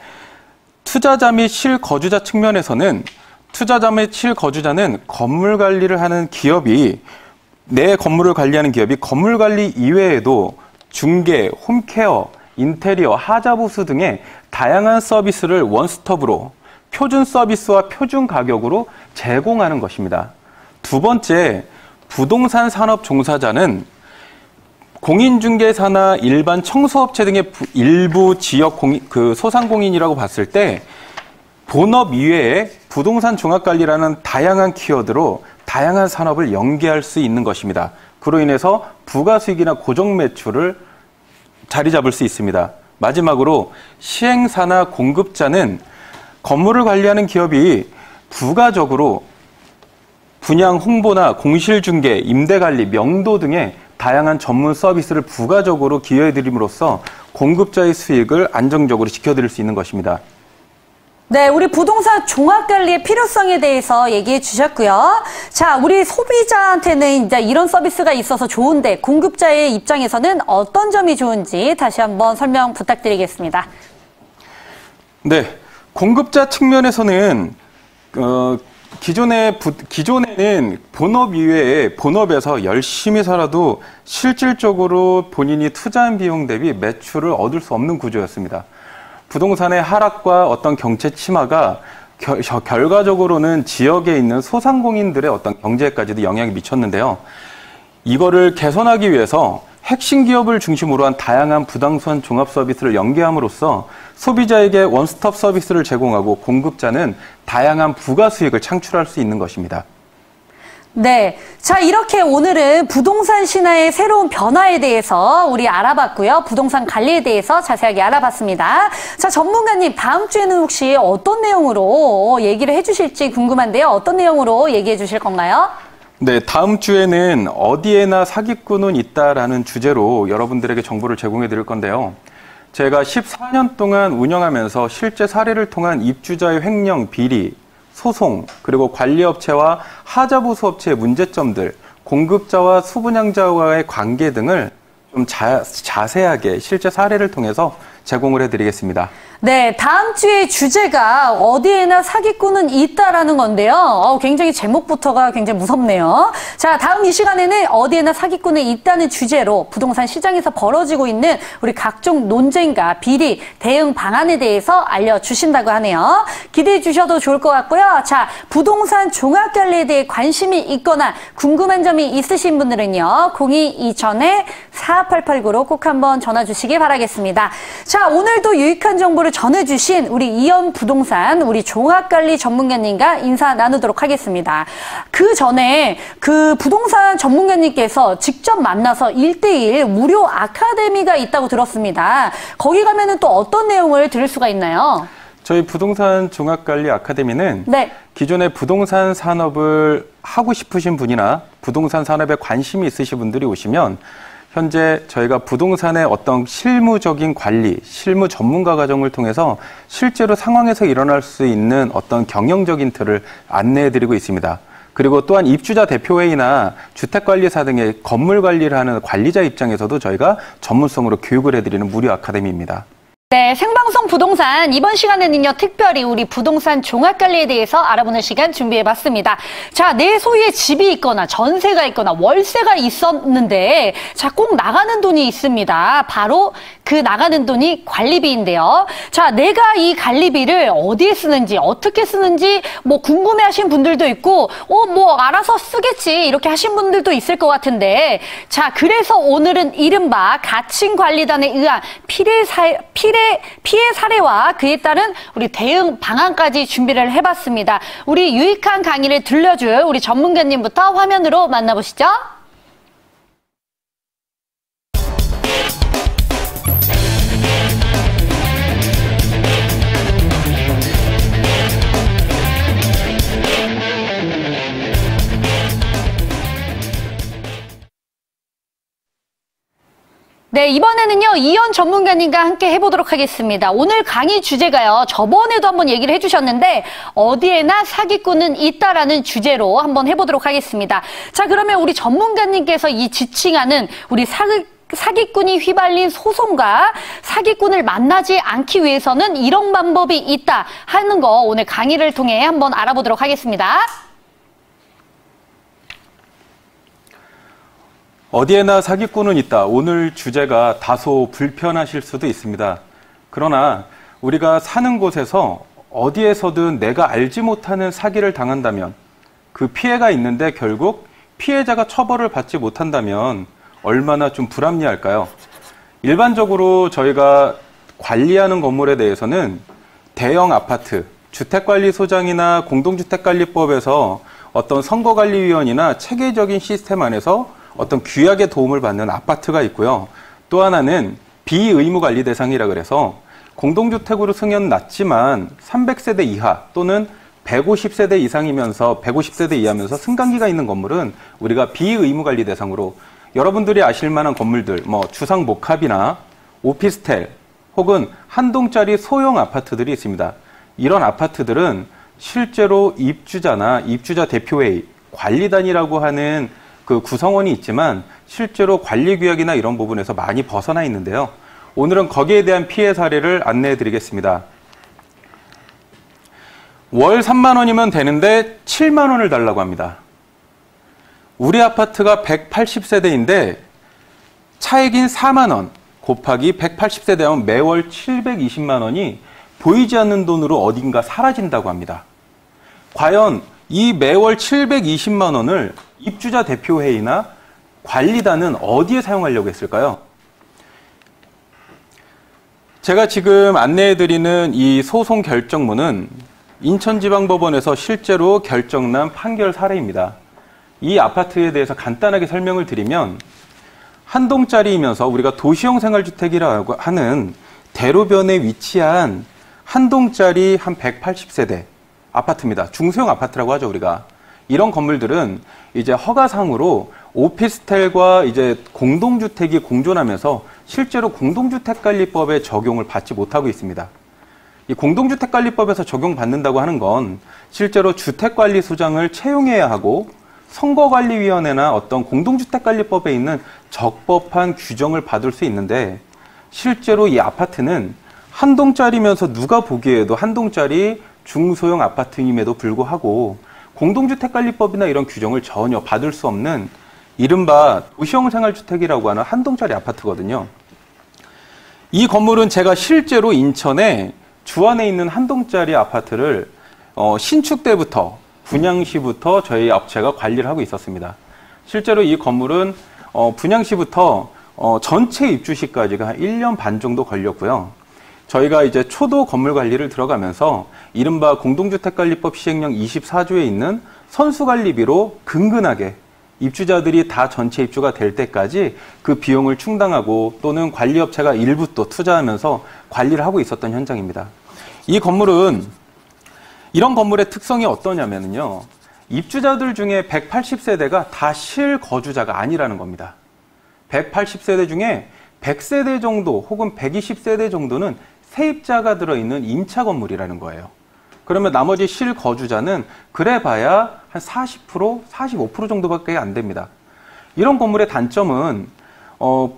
투자자 및 실거주자 측면에서는 투자자 및 실거주자는 건물 관리를 하는 기업이, 내 건물을 관리하는 기업이 건물 관리 이외에도 중개, 홈케어, 인테리어, 하자보수 등의 다양한 서비스를 원스톱으로 표준 서비스와 표준 가격으로 제공하는 것입니다. 2번째, 부동산 산업 종사자는 공인중개사나 일반 청소업체 등의 일부 지역 소상공인이라고 봤을 때 본업 이외에 부동산 종합관리라는 다양한 키워드로 다양한 산업을 연계할 수 있는 것입니다. 그로 인해서 부가수익이나 고정매출을 자리 잡을 수 있습니다. 마지막으로 시행사나 공급자는 건물을 관리하는 기업이 부가적으로 분양 홍보나 공실중개, 임대관리, 명도 등의 다양한 전문 서비스를 부가적으로 기여해드림으로써 공급자의 수익을 안정적으로 지켜드릴 수 있는 것입니다. 네, 우리 부동산 종합관리의 필요성에 대해서 얘기해 주셨고요. 자, 우리 소비자한테는 이제 이런 서비스가 있어서 좋은데 공급자의 입장에서는 어떤 점이 좋은지 다시 한번 설명 부탁드리겠습니다. 네, 공급자 측면에서는 기존에는 본업 이외에 본업에서 열심히 살아도 실질적으로 본인이 투자한 비용 대비 매출을 얻을 수 없는 구조였습니다. 부동산의 하락과 어떤 경제 침하가 결과적으로는 지역에 있는 소상공인들의 어떤 경제에까지도 영향이 미쳤는데요. 이거를 개선하기 위해서 핵심 기업을 중심으로 한 다양한 부동산 종합 서비스를 연계함으로써 소비자에게 원스톱 서비스를 제공하고 공급자는 다양한 부가 수익을 창출할 수 있는 것입니다. 네. 자, 이렇게 오늘은 부동산 신화의 새로운 변화에 대해서 우리 알아봤고요. 부동산 관리에 대해서 자세하게 알아봤습니다. 자, 전문가님, 다음 주에는 혹시 어떤 내용으로 얘기를 해주실지 궁금한데요. 어떤 내용으로 얘기해 주실 건가요? 네, 다음 주에는 어디에나 사기꾼은 있다라는 주제로 여러분들에게 정보를 제공해 드릴 건데요. 제가 14년 동안 운영하면서 실제 사례를 통한 입주자의 횡령, 비리, 소송, 그리고 관리업체와 하자보수업체의 문제점들, 공급자와 수분양자와의 관계 등을 좀 자세하게 실제 사례를 통해서 제공을 해드리겠습니다. 네, 다음 주의 주제가 어디에나 사기꾼은 있다라는 건데요. 굉장히 제목부터가 굉장히 무섭네요. 자, 다음 이 시간에는 어디에나 사기꾼은 있다는 주제로 부동산 시장에서 벌어지고 있는 우리 각종 논쟁과 비리, 대응 방안에 대해서 알려주신다고 하네요. 기대해 주셔도 좋을 것 같고요. 자, 부동산 종합관리에 대해 관심이 있거나 궁금한 점이 있으신 분들은요. 02-2000-4889로 꼭 한번 전화 주시기 바라겠습니다. 자, 오늘도 유익한 정보를 전해주신 우리 이연 부동산 우리 종합관리 전문가님과 인사 나누도록 하겠습니다. 그 전에 그 부동산 전문가님께서 직접 만나서 1:1 무료 아카데미가 있다고 들었습니다. 거기 가면은 또 어떤 내용을 들을 수가 있나요? 저희 부동산 종합관리 아카데미는 네. 기존의 부동산 산업을 하고 싶으신 분이나 부동산 산업에 관심이 있으신 분들이 오시면 현재 저희가 부동산의 어떤 실무적인 관리, 실무 전문가 과정을 통해서 실제로 상황에서 일어날 수 있는 어떤 경영적인 틀을 안내해드리고 있습니다. 그리고 또한 입주자 대표회의나 주택관리사 등의 건물 관리를 하는 관리자 입장에서도 저희가 전문성으로 교육을 해드리는 무료 아카데미입니다. 네, 생방송 부동산 이번 시간에는요 특별히 우리 부동산 종합관리에 대해서 알아보는 시간 준비해봤습니다. 자, 내 소유의 집이 있거나 전세가 있거나 월세가 있었는데 자, 꼭 나가는 돈이 있습니다. 바로 그 나가는 돈이 관리비인데요. 자, 내가 이 관리비를 어디에 쓰는지 어떻게 쓰는지 뭐 궁금해하신 분들도 있고 뭐 알아서 쓰겠지 이렇게 하신 분들도 있을 것 같은데 자, 그래서 오늘은 이른바 가칭관리단에 의한 피해 사례와 그에 따른 우리 대응 방안까지 준비를 해봤습니다. 우리 유익한 강의를 들려줄 우리 전문가님부터 화면으로 만나보시죠. 네, 이번에는요, 이연 전문가님과 함께 해보도록 하겠습니다. 오늘 강의 주제가요, 저번에도 한번 얘기를 해주셨는데, 어디에나 사기꾼은 있다라는 주제로 한번 해보도록 하겠습니다. 자, 그러면 우리 전문가님께서 이 지칭하는 우리 사기꾼이 휘발린 소송과 사기꾼을 만나지 않기 위해서는 이런 방법이 있다 하는 거 오늘 강의를 통해 한번 알아보도록 하겠습니다. 어디에나 사기꾼은 있다. 오늘 주제가 다소 불편하실 수도 있습니다. 그러나 우리가 사는 곳에서 어디에서든 내가 알지 못하는 사기를 당한다면 그 피해가 있는데 결국 피해자가 처벌을 받지 못한다면 얼마나 좀 불합리할까요? 일반적으로 저희가 관리하는 건물에 대해서는 대형 아파트, 주택관리소장이나 공동주택관리법에서 어떤 선거관리위원이나 체계적인 시스템 안에서 어떤 규약의 도움을 받는 아파트가 있고요. 또 하나는 비의무관리 대상이라 그래서 공동주택으로 승연 낮지만 300세대 이하 또는 150세대 이상이면서 150세대 이하면서 승강기가 있는 건물은 우리가 비의무관리 대상으로 여러분들이 아실 만한 건물들, 뭐 주상복합이나 오피스텔 혹은 한 동짜리 소형 아파트들이 있습니다. 이런 아파트들은 실제로 입주자나 입주자 대표회의, 관리단이라고 하는 그 구성원이 있지만 실제로 관리규약이나 이런 부분에서 많이 벗어나 있는데요. 오늘은 거기에 대한 피해 사례를 안내해 드리겠습니다. 월 3만 원이면 되는데 7만 원을 달라고 합니다. 우리 아파트가 180세대인데 차액인 4만 원 곱하기 180세대 하면 매월 720만 원이 보이지 않는 돈으로 어딘가 사라진다고 합니다. 과연 이 매월 720만 원을 입주자 대표회의나 관리단은 어디에 사용하려고 했을까요? 제가 지금 안내해드리는 이 소송 결정문은 인천지방법원에서 실제로 결정난 판결 사례입니다. 이 아파트에 대해서 간단하게 설명을 드리면 한 동짜리이면서 우리가 도시형 생활주택이라고 하는 대로변에 위치한 한 동짜리 한 180세대 아파트입니다. 중소형 아파트라고 하죠, 우리가. 이런 건물들은 이제 허가상으로 오피스텔과 이제 공동주택이 공존하면서 실제로 공동주택관리법의 적용을 받지 못하고 있습니다. 이 공동주택관리법에서 적용받는다고 하는 건 실제로 주택관리소장을 채용해야 하고 선거관리위원회나 어떤 공동주택관리법에 있는 적법한 규정을 받을 수 있는데, 실제로 이 아파트는 한 동짜리면서 누가 보기에도 한 동짜리 중소형 아파트임에도 불구하고 공동주택관리법이나 이런 규정을 전혀 받을 수 없는 이른바 도시형 생활주택이라고 하는 한 동짜리 아파트거든요. 이 건물은 제가 실제로 인천에 주안에 있는 한 동짜리 아파트를 신축 때부터 분양 시부터 저희 업체가 관리를 하고 있었습니다. 실제로 이 건물은 분양 시부터 전체 입주 시까지가 한 1년 반 정도 걸렸고요. 저희가 이제 초도 건물 관리를 들어가면서 이른바 공동주택관리법 시행령 24조에 있는 선수관리비로 근근하게 입주자들이 다 전체 입주가 될 때까지 그 비용을 충당하고 또는 관리업체가 일부 또 투자하면서 관리를 하고 있었던 현장입니다. 이 건물은 이런 건물의 특성이 어떠냐면요. 입주자들 중에 180세대가 다 실거주자가 아니라는 겁니다. 180세대 중에 100세대 정도 혹은 120세대 정도는 세입자가 들어있는 임차 건물이라는 거예요. 그러면 나머지 실거주자는 그래봐야 한 40%, 45% 정도밖에 안 됩니다. 이런 건물의 단점은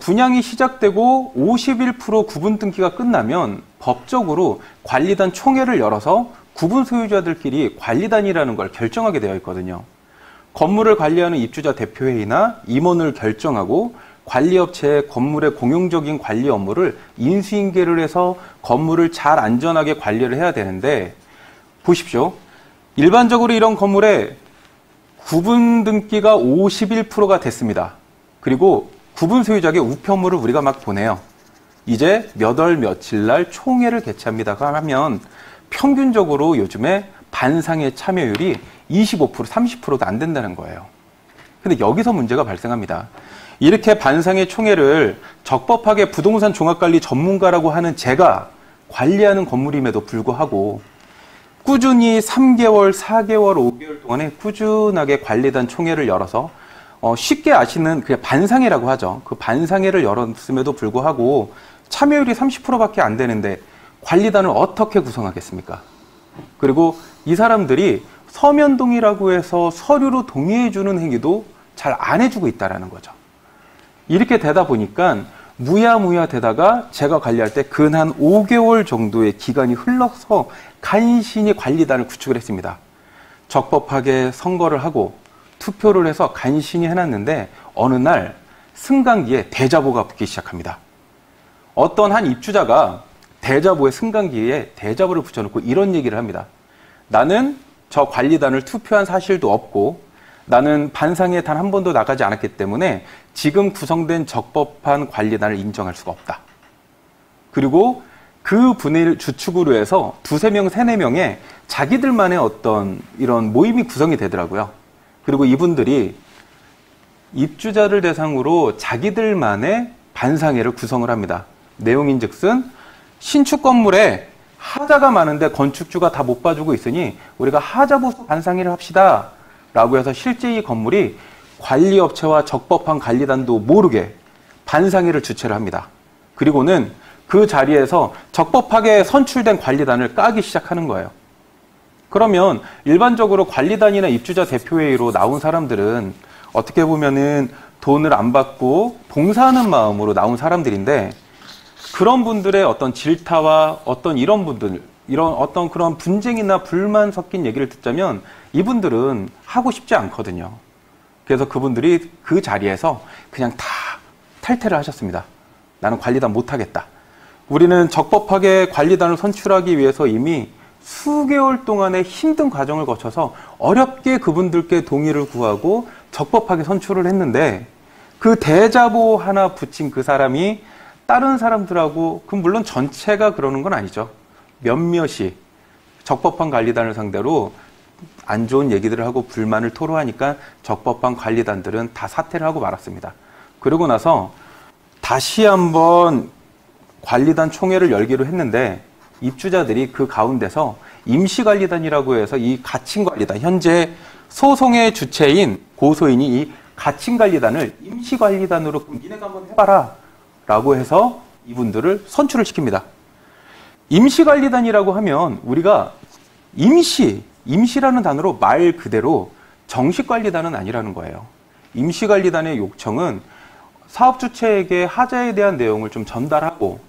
분양이 시작되고 51% 구분 등기가 끝나면 법적으로 관리단 총회를 열어서 구분 소유자들끼리 관리단이라는 걸 결정하게 되어 있거든요. 건물을 관리하는 입주자 대표회의나 임원을 결정하고 관리업체의 건물의 공용적인 관리 업무를 인수인계를 해서 건물을 잘 안전하게 관리를 해야 되는데, 보십시오. 일반적으로 이런 건물에 구분 등기가 51%가 됐습니다. 그리고 구분 소유자에게 우편물을 우리가 막 보내요. 이제 몇 월 며칠 날 총회를 개최합니다 하면 평균적으로 요즘에 반상의 참여율이 25%, 30%도 안 된다는 거예요. 근데 여기서 문제가 발생합니다. 이렇게 반상의 총회를 적법하게 부동산 종합관리 전문가라고 하는 제가 관리하는 건물임에도 불구하고 꾸준히 3개월, 4개월, 5개월 동안에 꾸준하게 관리단 총회를 열어서 쉽게 아시는 그냥 반상회라고 하죠. 그 반상회를 열었음에도 불구하고 참여율이 30%밖에 안 되는데 관리단을 어떻게 구성하겠습니까? 그리고 이 사람들이 서면 동의라고 해서 서류로 동의해주는 행위도 잘 안 해주고 있다는 거죠. 이렇게 되다 보니까 무야무야 되다가 제가 관리할 때 근 한 5개월 정도의 기간이 흘러서 간신히 관리단을 구축을 했습니다. 적법하게 선거를 하고 투표를 해서 간신히 해놨는데 어느 날 승강기에 대자보가 붙기 시작합니다. 어떤 한 입주자가 대자보에 승강기에 대자보를 붙여놓고 이런 얘기를 합니다. 나는 저 관리단을 투표한 사실도 없고 나는 반상에 단 한 번도 나가지 않았기 때문에 지금 구성된 적법한 관리단을 인정할 수가 없다. 그리고 그 분을 주축으로 해서 2-3명, 3-4명의 자기들만의 어떤 이런 모임이 구성이 되더라고요. 그리고 이분들이 입주자를 대상으로 자기들만의 반상회를 구성을 합니다. 내용인즉슨 신축 건물에 하자가 많은데 건축주가 다 못 봐주고 있으니 우리가 하자 보수 반상회를 합시다 라고 해서 실제 이 건물이 관리업체와 적법한 관리단도 모르게 반상회를 주최를 합니다. 그리고는 그 자리에서 적법하게 선출된 관리단을 까기 시작하는 거예요. 그러면 일반적으로 관리단이나 입주자 대표회의로 나온 사람들은 어떻게 보면은 돈을 안 받고 봉사하는 마음으로 나온 사람들인데, 그런 분들의 어떤 질타와 어떤 이런 분들, 이런 어떤 그런 분쟁이나 불만 섞인 얘기를 듣자면 이분들은 하고 싶지 않거든요. 그래서 그분들이 그 자리에서 그냥 다 탈퇴를 하셨습니다. 나는 관리단 못하겠다. 우리는 적법하게 관리단을 선출하기 위해서 이미 수개월 동안의 힘든 과정을 거쳐서 어렵게 그분들께 동의를 구하고 적법하게 선출을 했는데, 그 대자보 하나 붙인 그 사람이 다른 사람들하고, 그 물론 전체가 그러는 건 아니죠. 몇몇이 적법한 관리단을 상대로 안 좋은 얘기들을 하고 불만을 토로하니까 적법한 관리단들은 다 사퇴를 하고 말았습니다. 그러고 나서 다시 한번 관리단 총회를 열기로 했는데 입주자들이 그 가운데서 임시관리단이라고 해서 이 가칭관리단, 현재 소송의 주체인 고소인이 이 가칭관리단을 임시관리단으로 니네가 한번 해봐라 라고 해서 이분들을 선출을 시킵니다. 임시관리단이라고 하면 우리가 임시라는 단어로 말 그대로 정식관리단은 아니라는 거예요. 임시관리단의 요청은 사업주체에게 하자에 대한 내용을 좀 전달하고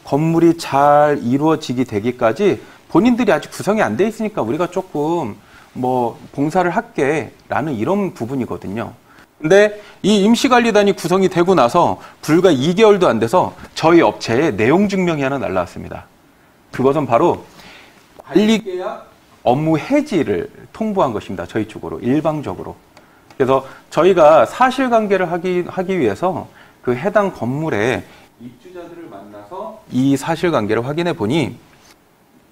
건물이 잘 이루어지게 되기까지 본인들이 아직 구성이 안 돼 있으니까 우리가 조금 봉사를 할게라는 이런 부분이거든요. 근데 이 임시관리단이 구성이 되고 나서 불과 2개월도 안 돼서 저희 업체에 내용 증명이 하나 날라왔습니다. 그것은 바로 관리계약 업무 해지를 통보한 것입니다. 저희 쪽으로 일방적으로. 그래서 저희가 사실관계를 하기 위해서 그 해당 건물에 입주자들을 만나서 이 사실관계를 확인해 보니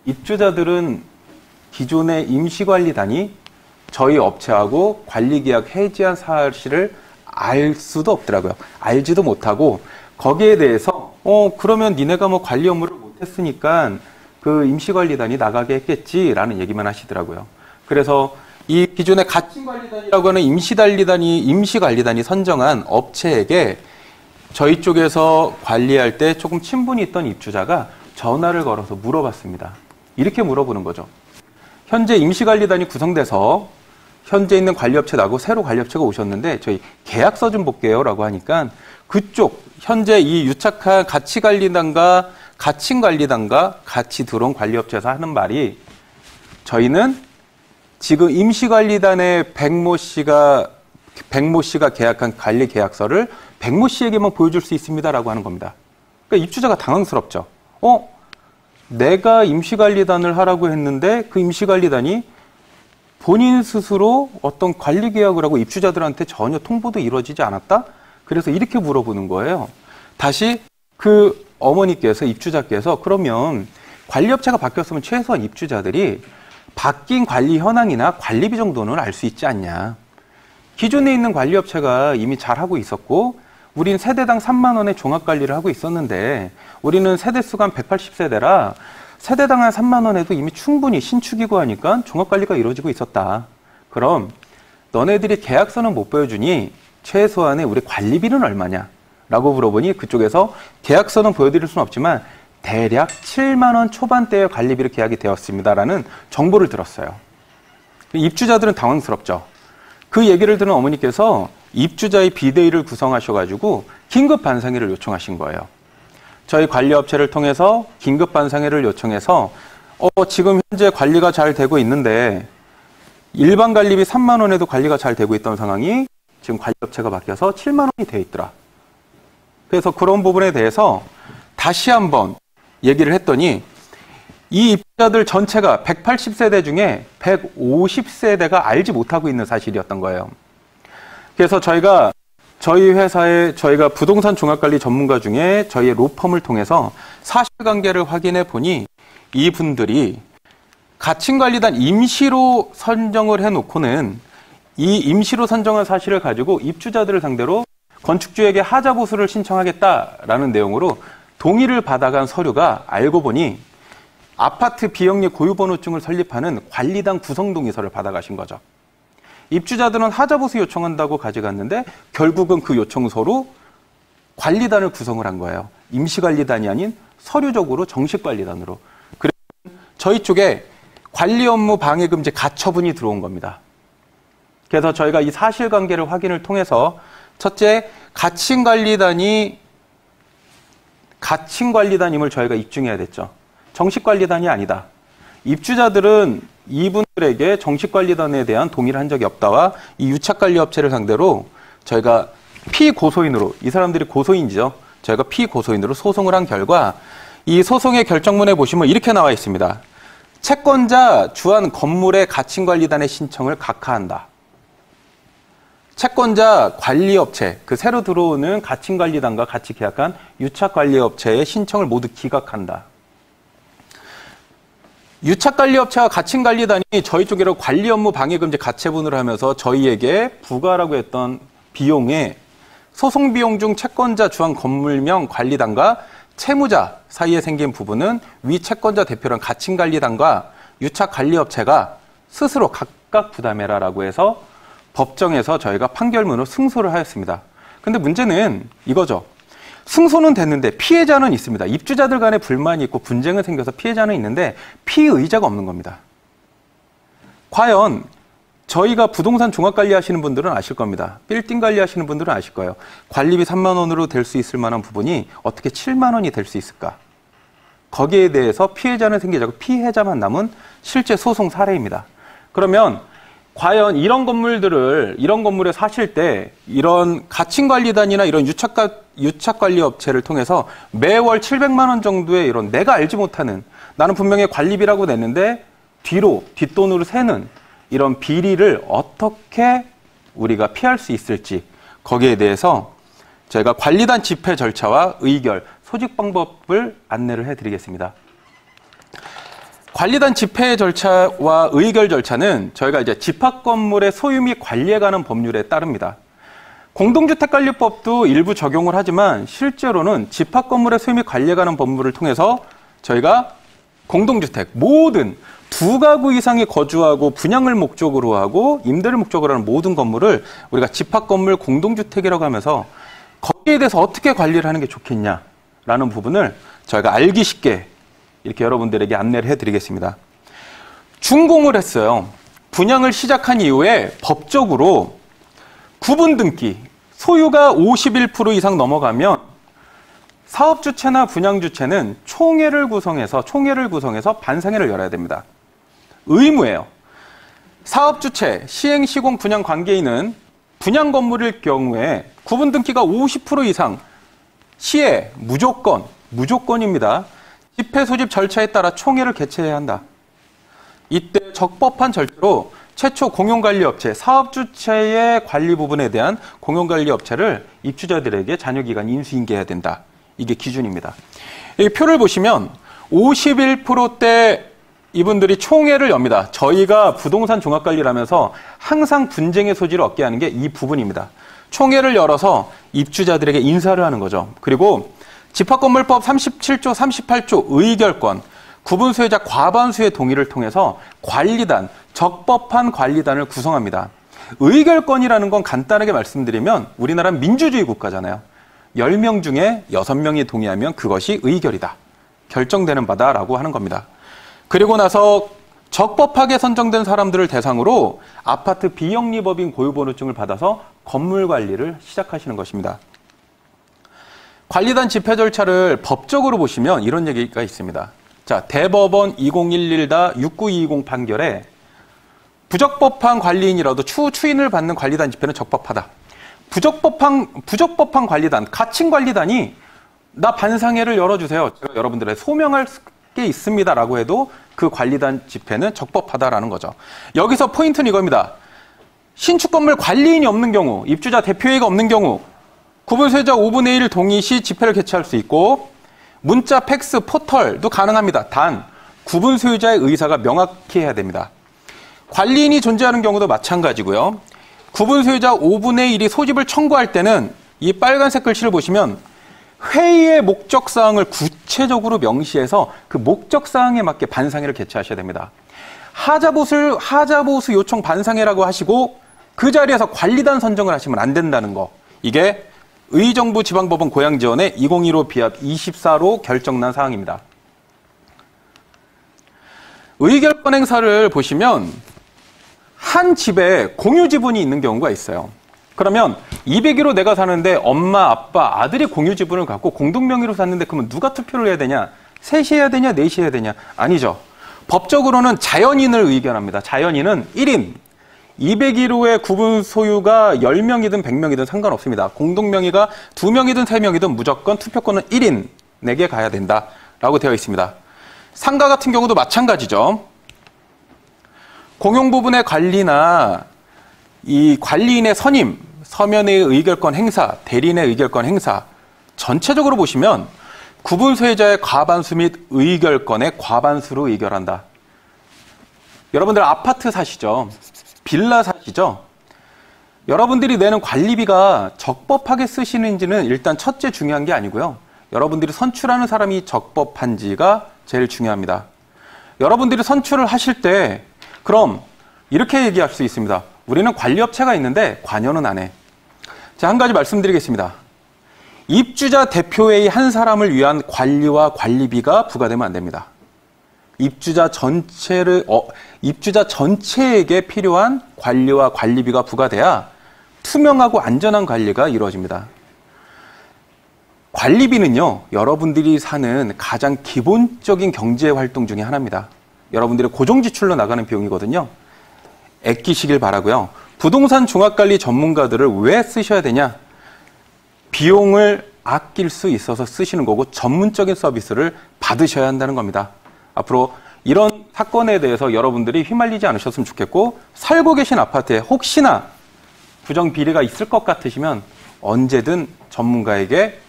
입주자들은 기존의 임시관리단이 저희 업체하고 관리계약 해지한 사실을 알 수도 없더라고요. 알지도 못하고 거기에 대해서 그러면 니네가 관리 업무를 못했으니까 그 임시관리단이 나가게 했겠지라는 얘기만 하시더라고요. 그래서 이 기존의 가칭관리단이라고 하는 임시관리단이 선정한 업체에게 저희 쪽에서 관리할 때 조금 친분이 있던 입주자가 전화를 걸어서 물어봤습니다. 이렇게 물어보는 거죠. 현재 임시관리단이 구성돼서 현재 있는 관리업체 나고 새로 관리업체가 오셨는데 저희 계약서 좀 볼게요 라고 하니까 그쪽 현재 이 유착한 가치관리단과 가칭관리단과 같이 들어온 관리업체에서 하는 말이 저희는 지금 임시관리단의 백모 씨가 계약한 관리 계약서를 백모 씨에게만 보여줄 수 있습니다라고 하는 겁니다. 그러니까 입주자가 당황스럽죠. 내가 임시관리단을 하라고 했는데 그 임시관리단이 본인 스스로 어떤 관리 계약을 하고 입주자들한테 전혀 통보도 이루어지지 않았다? 그래서 이렇게 물어보는 거예요. 다시 그 어머니께서 입주자께서 그러면 관리업체가 바뀌었으면 최소한 입주자들이 바뀐 관리 현황이나 관리비 정도는 알 수 있지 않냐. 기존에 있는 관리업체가 이미 잘하고 있었고 우린 세대당 3만 원의 종합관리를 하고 있었는데 우리는 세대수가 한 180세대라 세대당 한 3만 원에도 이미 충분히 신축이고 하니까 종합관리가 이루어지고 있었다. 그럼 너네들이 계약서는 못 보여주니 최소한의 우리 관리비는 얼마냐? 라고 물어보니 그쪽에서 계약서는 보여드릴 수는 없지만 대략 7만 원 초반대의 관리비로 계약이 되었습니다라는 정보를 들었어요. 입주자들은 당황스럽죠. 그 얘기를 들은 어머니께서 입주자의 비대위를 구성하셔가지고 긴급 반상회를 요청하신 거예요. 저희 관리업체를 통해서 긴급 반상회를 요청해서 지금 현재 관리가 잘 되고 있는데 일반 관리비 3만 원에도 관리가 잘 되고 있던 상황이 지금 관리업체가 바뀌어서 7만 원이 돼 있더라. 그래서 그런 부분에 대해서 다시 한번 얘기를 했더니 이 입주자들 전체가 180세대 중에 150세대가 알지 못하고 있는 사실이었던 거예요. 그래서 저희 회사에 저희가 부동산 종합관리 전문가 중에 저희의 로펌을 통해서 사실관계를 확인해 보니 이분들이 가칭관리단 임시로 선정을 해놓고는 이 임시로 선정한 사실을 가지고 입주자들을 상대로 건축주에게 하자 보수를 신청하겠다라는 내용으로 동의를 받아간 서류가 알고 보니 아파트 비영리 고유번호증을 설립하는 관리단 구성동의서를 받아가신 거죠. 입주자들은 하자 보수 요청한다고 가져갔는데 결국은 그 요청서로 관리단을 구성을 한 거예요. 임시관리단이 아닌 서류적으로 정식관리단으로. 그래서 저희 쪽에 관리 업무 방해 금지 가처분이 들어온 겁니다. 그래서 저희가 이 사실관계를 확인을 통해서 첫째, 가칭관리단임을 저희가 입증해야 됐죠. 정식관리단이 아니다. 입주자들은 이분들에게 정식관리단에 대한 동의를 한 적이 없다와 이 유착관리업체를 상대로 저희가 피고소인으로, 이 사람들이 고소인이죠. 저희가 피고소인으로 소송을 한 결과 이 소송의 결정문에 보시면 이렇게 나와 있습니다. 채권자 주한 건물의 가칭관리단의 신청을 각하한다. 채권자 관리업체, 그 새로 들어오는 가칭관리단과 같이 계약한 유착관리업체의 신청을 모두 기각한다. 유착관리업체와 가칭관리단이 저희 쪽으로 관리 업무 방해 금지 가처분을 하면서 저희에게 부과라고 했던 비용에 소송 비용 중 채권자 주한 건물명 관리단과 채무자 사이에 생긴 부분은 위 채권자 대표랑 가칭관리단과 유착관리업체가 스스로 각각 부담해라라고 해서 법정에서 저희가 판결문으로 승소를 하였습니다. 근데 문제는 이거죠. 승소는 됐는데 피해자는 있습니다. 입주자들 간에 불만이 있고 분쟁은 생겨서 피해자는 있는데 피의자가 없는 겁니다. 과연 저희가 부동산 종합관리 하시는 분들은 아실 겁니다. 빌딩 관리 하시는 분들은 아실 거예요. 관리비 3만 원으로 될 수 있을 만한 부분이 어떻게 7만 원이 될 수 있을까? 거기에 대해서 피해자는 생기지 않고 피해자만 남은 실제 소송 사례입니다. 그러면 과연 이런 건물에 사실 때 이런 가칭관리단이나 이런 유착관리 업체를 통해서 매월 700만 원 정도의 이런 내가 알지 못하는, 나는 분명히 관리비라고 냈는데 뒷돈으로 새는 이런 비리를 어떻게 우리가 피할 수 있을지, 거기에 대해서 저희가 관리단 집행 절차와 의결, 소집 방법을 안내를 해드리겠습니다. 관리단 집행 절차와 의결 절차는 저희가 이제 집합 건물의 소유 및 관리에 관한 법률에 따릅니다. 공동주택관리법도 일부 적용을 하지만 실제로는 집합 건물의 소유 및 관리에 관한 법률을 통해서 저희가 공동주택 모든 2가구 이상이 거주하고 분양을 목적으로 하고 임대를 목적으로 하는 모든 건물을 우리가 집합 건물 공동주택이라고 하면서 거기에 대해서 어떻게 관리를 하는 게 좋겠냐라는 부분을 저희가 알기 쉽게 이렇게 여러분들에게 안내를 해드리겠습니다. 준공을 했어요. 분양을 시작한 이후에 법적으로 구분 등기, 소유가 51% 이상 넘어가면 사업주체나 분양주체는 총회를 구성해서 반상회를 열어야 됩니다. 의무예요. 사업주체, 시행, 시공, 분양 관계인은 분양 건물일 경우에 구분 등기가 50% 이상 시에 무조건입니다. 집회 소집 절차에 따라 총회를 개최해야 한다. 이때 적법한 절차로 최초 공용관리업체, 사업주체의 관리 부분에 대한 공용관리업체를 입주자들에게 잔여기간 인수인계해야 된다. 이게 기준입니다. 이 표를 보시면 51%대 이분들이 총회를 엽니다. 저희가 부동산 종합관리를 하면서 항상 분쟁의 소지를 얻게 하는 게 이 부분입니다. 총회를 열어서 입주자들에게 인사를 하는 거죠. 그리고 집합건물법 37조, 38조 의결권, 구분수혜자 과반수의 동의를 통해서 관리단, 적법한 관리단을 구성합니다. 의결권이라는 건 간단하게 말씀드리면 우리나라는 민주주의 국가잖아요. 10명 중에 6명이 동의하면 그것이 의결이다. 결정되는 바다라고 하는 겁니다. 그리고 나서 적법하게 선정된 사람들을 대상으로 아파트 비영리법인 고유번호증을 받아서 건물 관리를 시작하시는 것입니다. 관리단 집행 절차를 법적으로 보시면 이런 얘기가 있습니다. 자, 대법원 2011-6920 판결에 부적법한 관리인이라도 추후 추인을 받는 관리단 집행은 적법하다. 부적법한 관리단, 가칭 관리단이 나 반상회를 열어주세요. 제가 여러분들의 소명할 게 있습니다라고 해도 그 관리단 집행은 적법하다라는 거죠. 여기서 포인트는 이겁니다. 신축 건물 관리인이 없는 경우, 입주자 대표회의가 없는 경우 구분수혜자 5분의 1 동의 시 집회를 개최할 수 있고 문자, 팩스, 포털도 가능합니다. 단 구분수혜자의 의사가 명확히 해야 됩니다. 관리인이 존재하는 경우도 마찬가지고요. 구분수혜자 5분의 1이 소집을 청구할 때는 이 빨간색 글씨를 보시면 회의의 목적사항을 구체적으로 명시해서 그 목적사항에 맞게 반상회를 개최하셔야 됩니다. 하자보수 요청 반상회라고 하시고 그 자리에서 관리단 선정을 하시면 안 된다는 거. 이게 의정부 지방법원 고양지원의 2015 비합 24로 결정난 사항입니다. 의결권 행사를 보시면 한 집에 공유 지분이 있는 경우가 있어요. 그러면 201호 내가 사는데 엄마, 아빠, 아들이 공유 지분을 갖고 공동명의로 샀는데 그러면 누가 투표를 해야 되냐? 셋이 해야 되냐? 넷이 해야 되냐? 아니죠. 법적으로는 자연인을 의견합니다. 자연인은 1인. 201호의 구분 소유가 10명이든 100명이든 상관없습니다. 공동명의가 2명이든 3명이든 무조건 투표권은 1인에게 가야 된다라고 되어 있습니다. 상가 같은 경우도 마찬가지죠. 공용 부분의 관리나 이 관리인의 선임, 서면의 의결권 행사, 대리인의 의결권 행사 전체적으로 보시면 구분수혜자의 과반수 및 의결권의 과반수로 의결한다. 여러분들 아파트 사시죠? 빌라 사시죠? 여러분들이 내는 관리비가 적법하게 쓰시는지는 일단 첫째 중요한 게 아니고요. 여러분들이 선출하는 사람이 적법한지가 제일 중요합니다. 여러분들이 선출을 하실 때 그럼 이렇게 얘기할 수 있습니다. 우리는 관리업체가 있는데 관여는 안 해. 자, 한 가지 말씀드리겠습니다. 입주자 대표회의 한 사람을 위한 관리와 관리비가 부과되면 안 됩니다. 입주자 전체에게 필요한 관리와 관리비가 부과돼야 투명하고 안전한 관리가 이루어집니다. 관리비는요, 여러분들이 사는 가장 기본적인 경제 활동 중에 하나입니다. 여러분들의 고정지출로 나가는 비용이거든요. 아끼시길 바라고요. 부동산 종합관리 전문가들을 왜 쓰셔야 되냐? 비용을 아낄 수 있어서 쓰시는 거고 전문적인 서비스를 받으셔야 한다는 겁니다. 앞으로 이런 사건에 대해서 여러분들이 휘말리지 않으셨으면 좋겠고, 살고 계신 아파트에 혹시나 부정비리가 있을 것 같으시면 언제든 전문가에게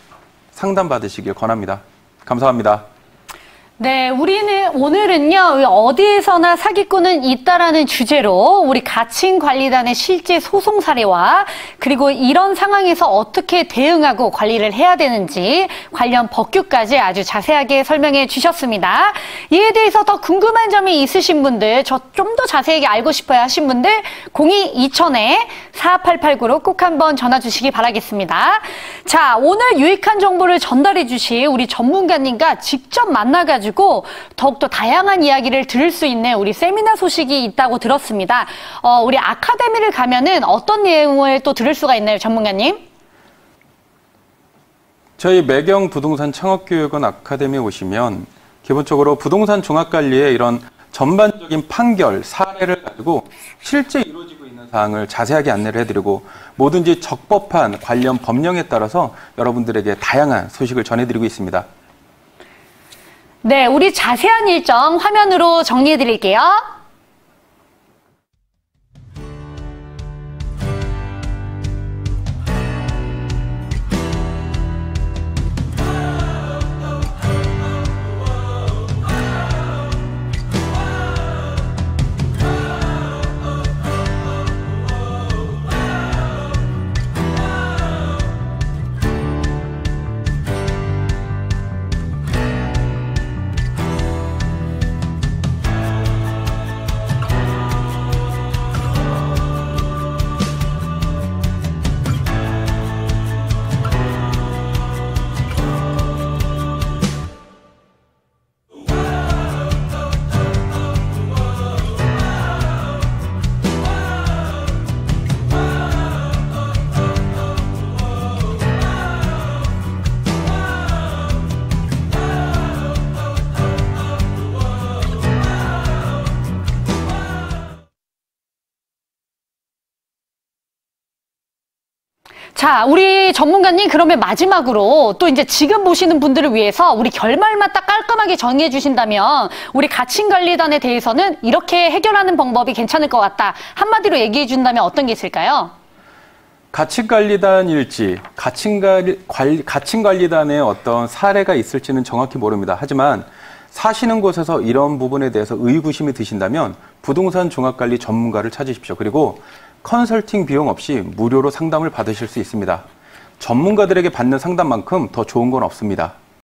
상담받으시길 권합니다. 감사합니다. 네, 오늘은요, 어디에서나 사기꾼은 있다라는 주제로 우리 가칭관리단의 실제 소송 사례와 그리고 이런 상황에서 어떻게 대응하고 관리를 해야 되는지 관련 법규까지 아주 자세하게 설명해 주셨습니다. 이에 대해서 더 궁금한 점이 있으신 분들, 좀 더 자세하게 알고 싶어요 하신 분들 02-2000-4889로 꼭 한번 전화 주시기 바라겠습니다. 자, 오늘 유익한 정보를 전달해 주실 우리 전문가님과 직접 만나가지고 더욱더 다양한 이야기를 들을 수 있는 우리 세미나 소식이 있다고 들었습니다. 우리 아카데미를 가면은 어떤 내용을 또 들을 수가 있나요, 전문가님? 저희 매경 부동산 창업교육원 아카데미에 오시면 기본적으로 부동산 종합관리의 이런 전반적인 판결, 사례를 가지고 실제 이루어지고 있는 사항을 자세하게 안내를 해드리고 뭐든지 적법한 관련 법령에 따라서 여러분들에게 다양한 소식을 전해드리고 있습니다. 네, 우리 자세한 일정 화면으로 정리해 드릴게요. 자, 우리 전문가님 그러면 마지막으로 또 이제 지금 보시는 분들을 위해서 우리 결말만 딱 깔끔하게 정리해 주신다면 우리 가칭관리단에 대해서는 이렇게 해결하는 방법이 괜찮을 것 같다. 한마디로 얘기해 준다면 어떤 게 있을까요? 가칭관리단일지, 가칭관리단의 어떤 사례가 있을지는 정확히 모릅니다. 하지만 사시는 곳에서 이런 부분에 대해서 의구심이 드신다면 부동산 종합관리 전문가를 찾으십시오. 그리고 컨설팅 비용 없이 무료로 상담을 받으실 수 있습니다. 전문가들에게 받는 상담만큼 더 좋은 건 없습니다.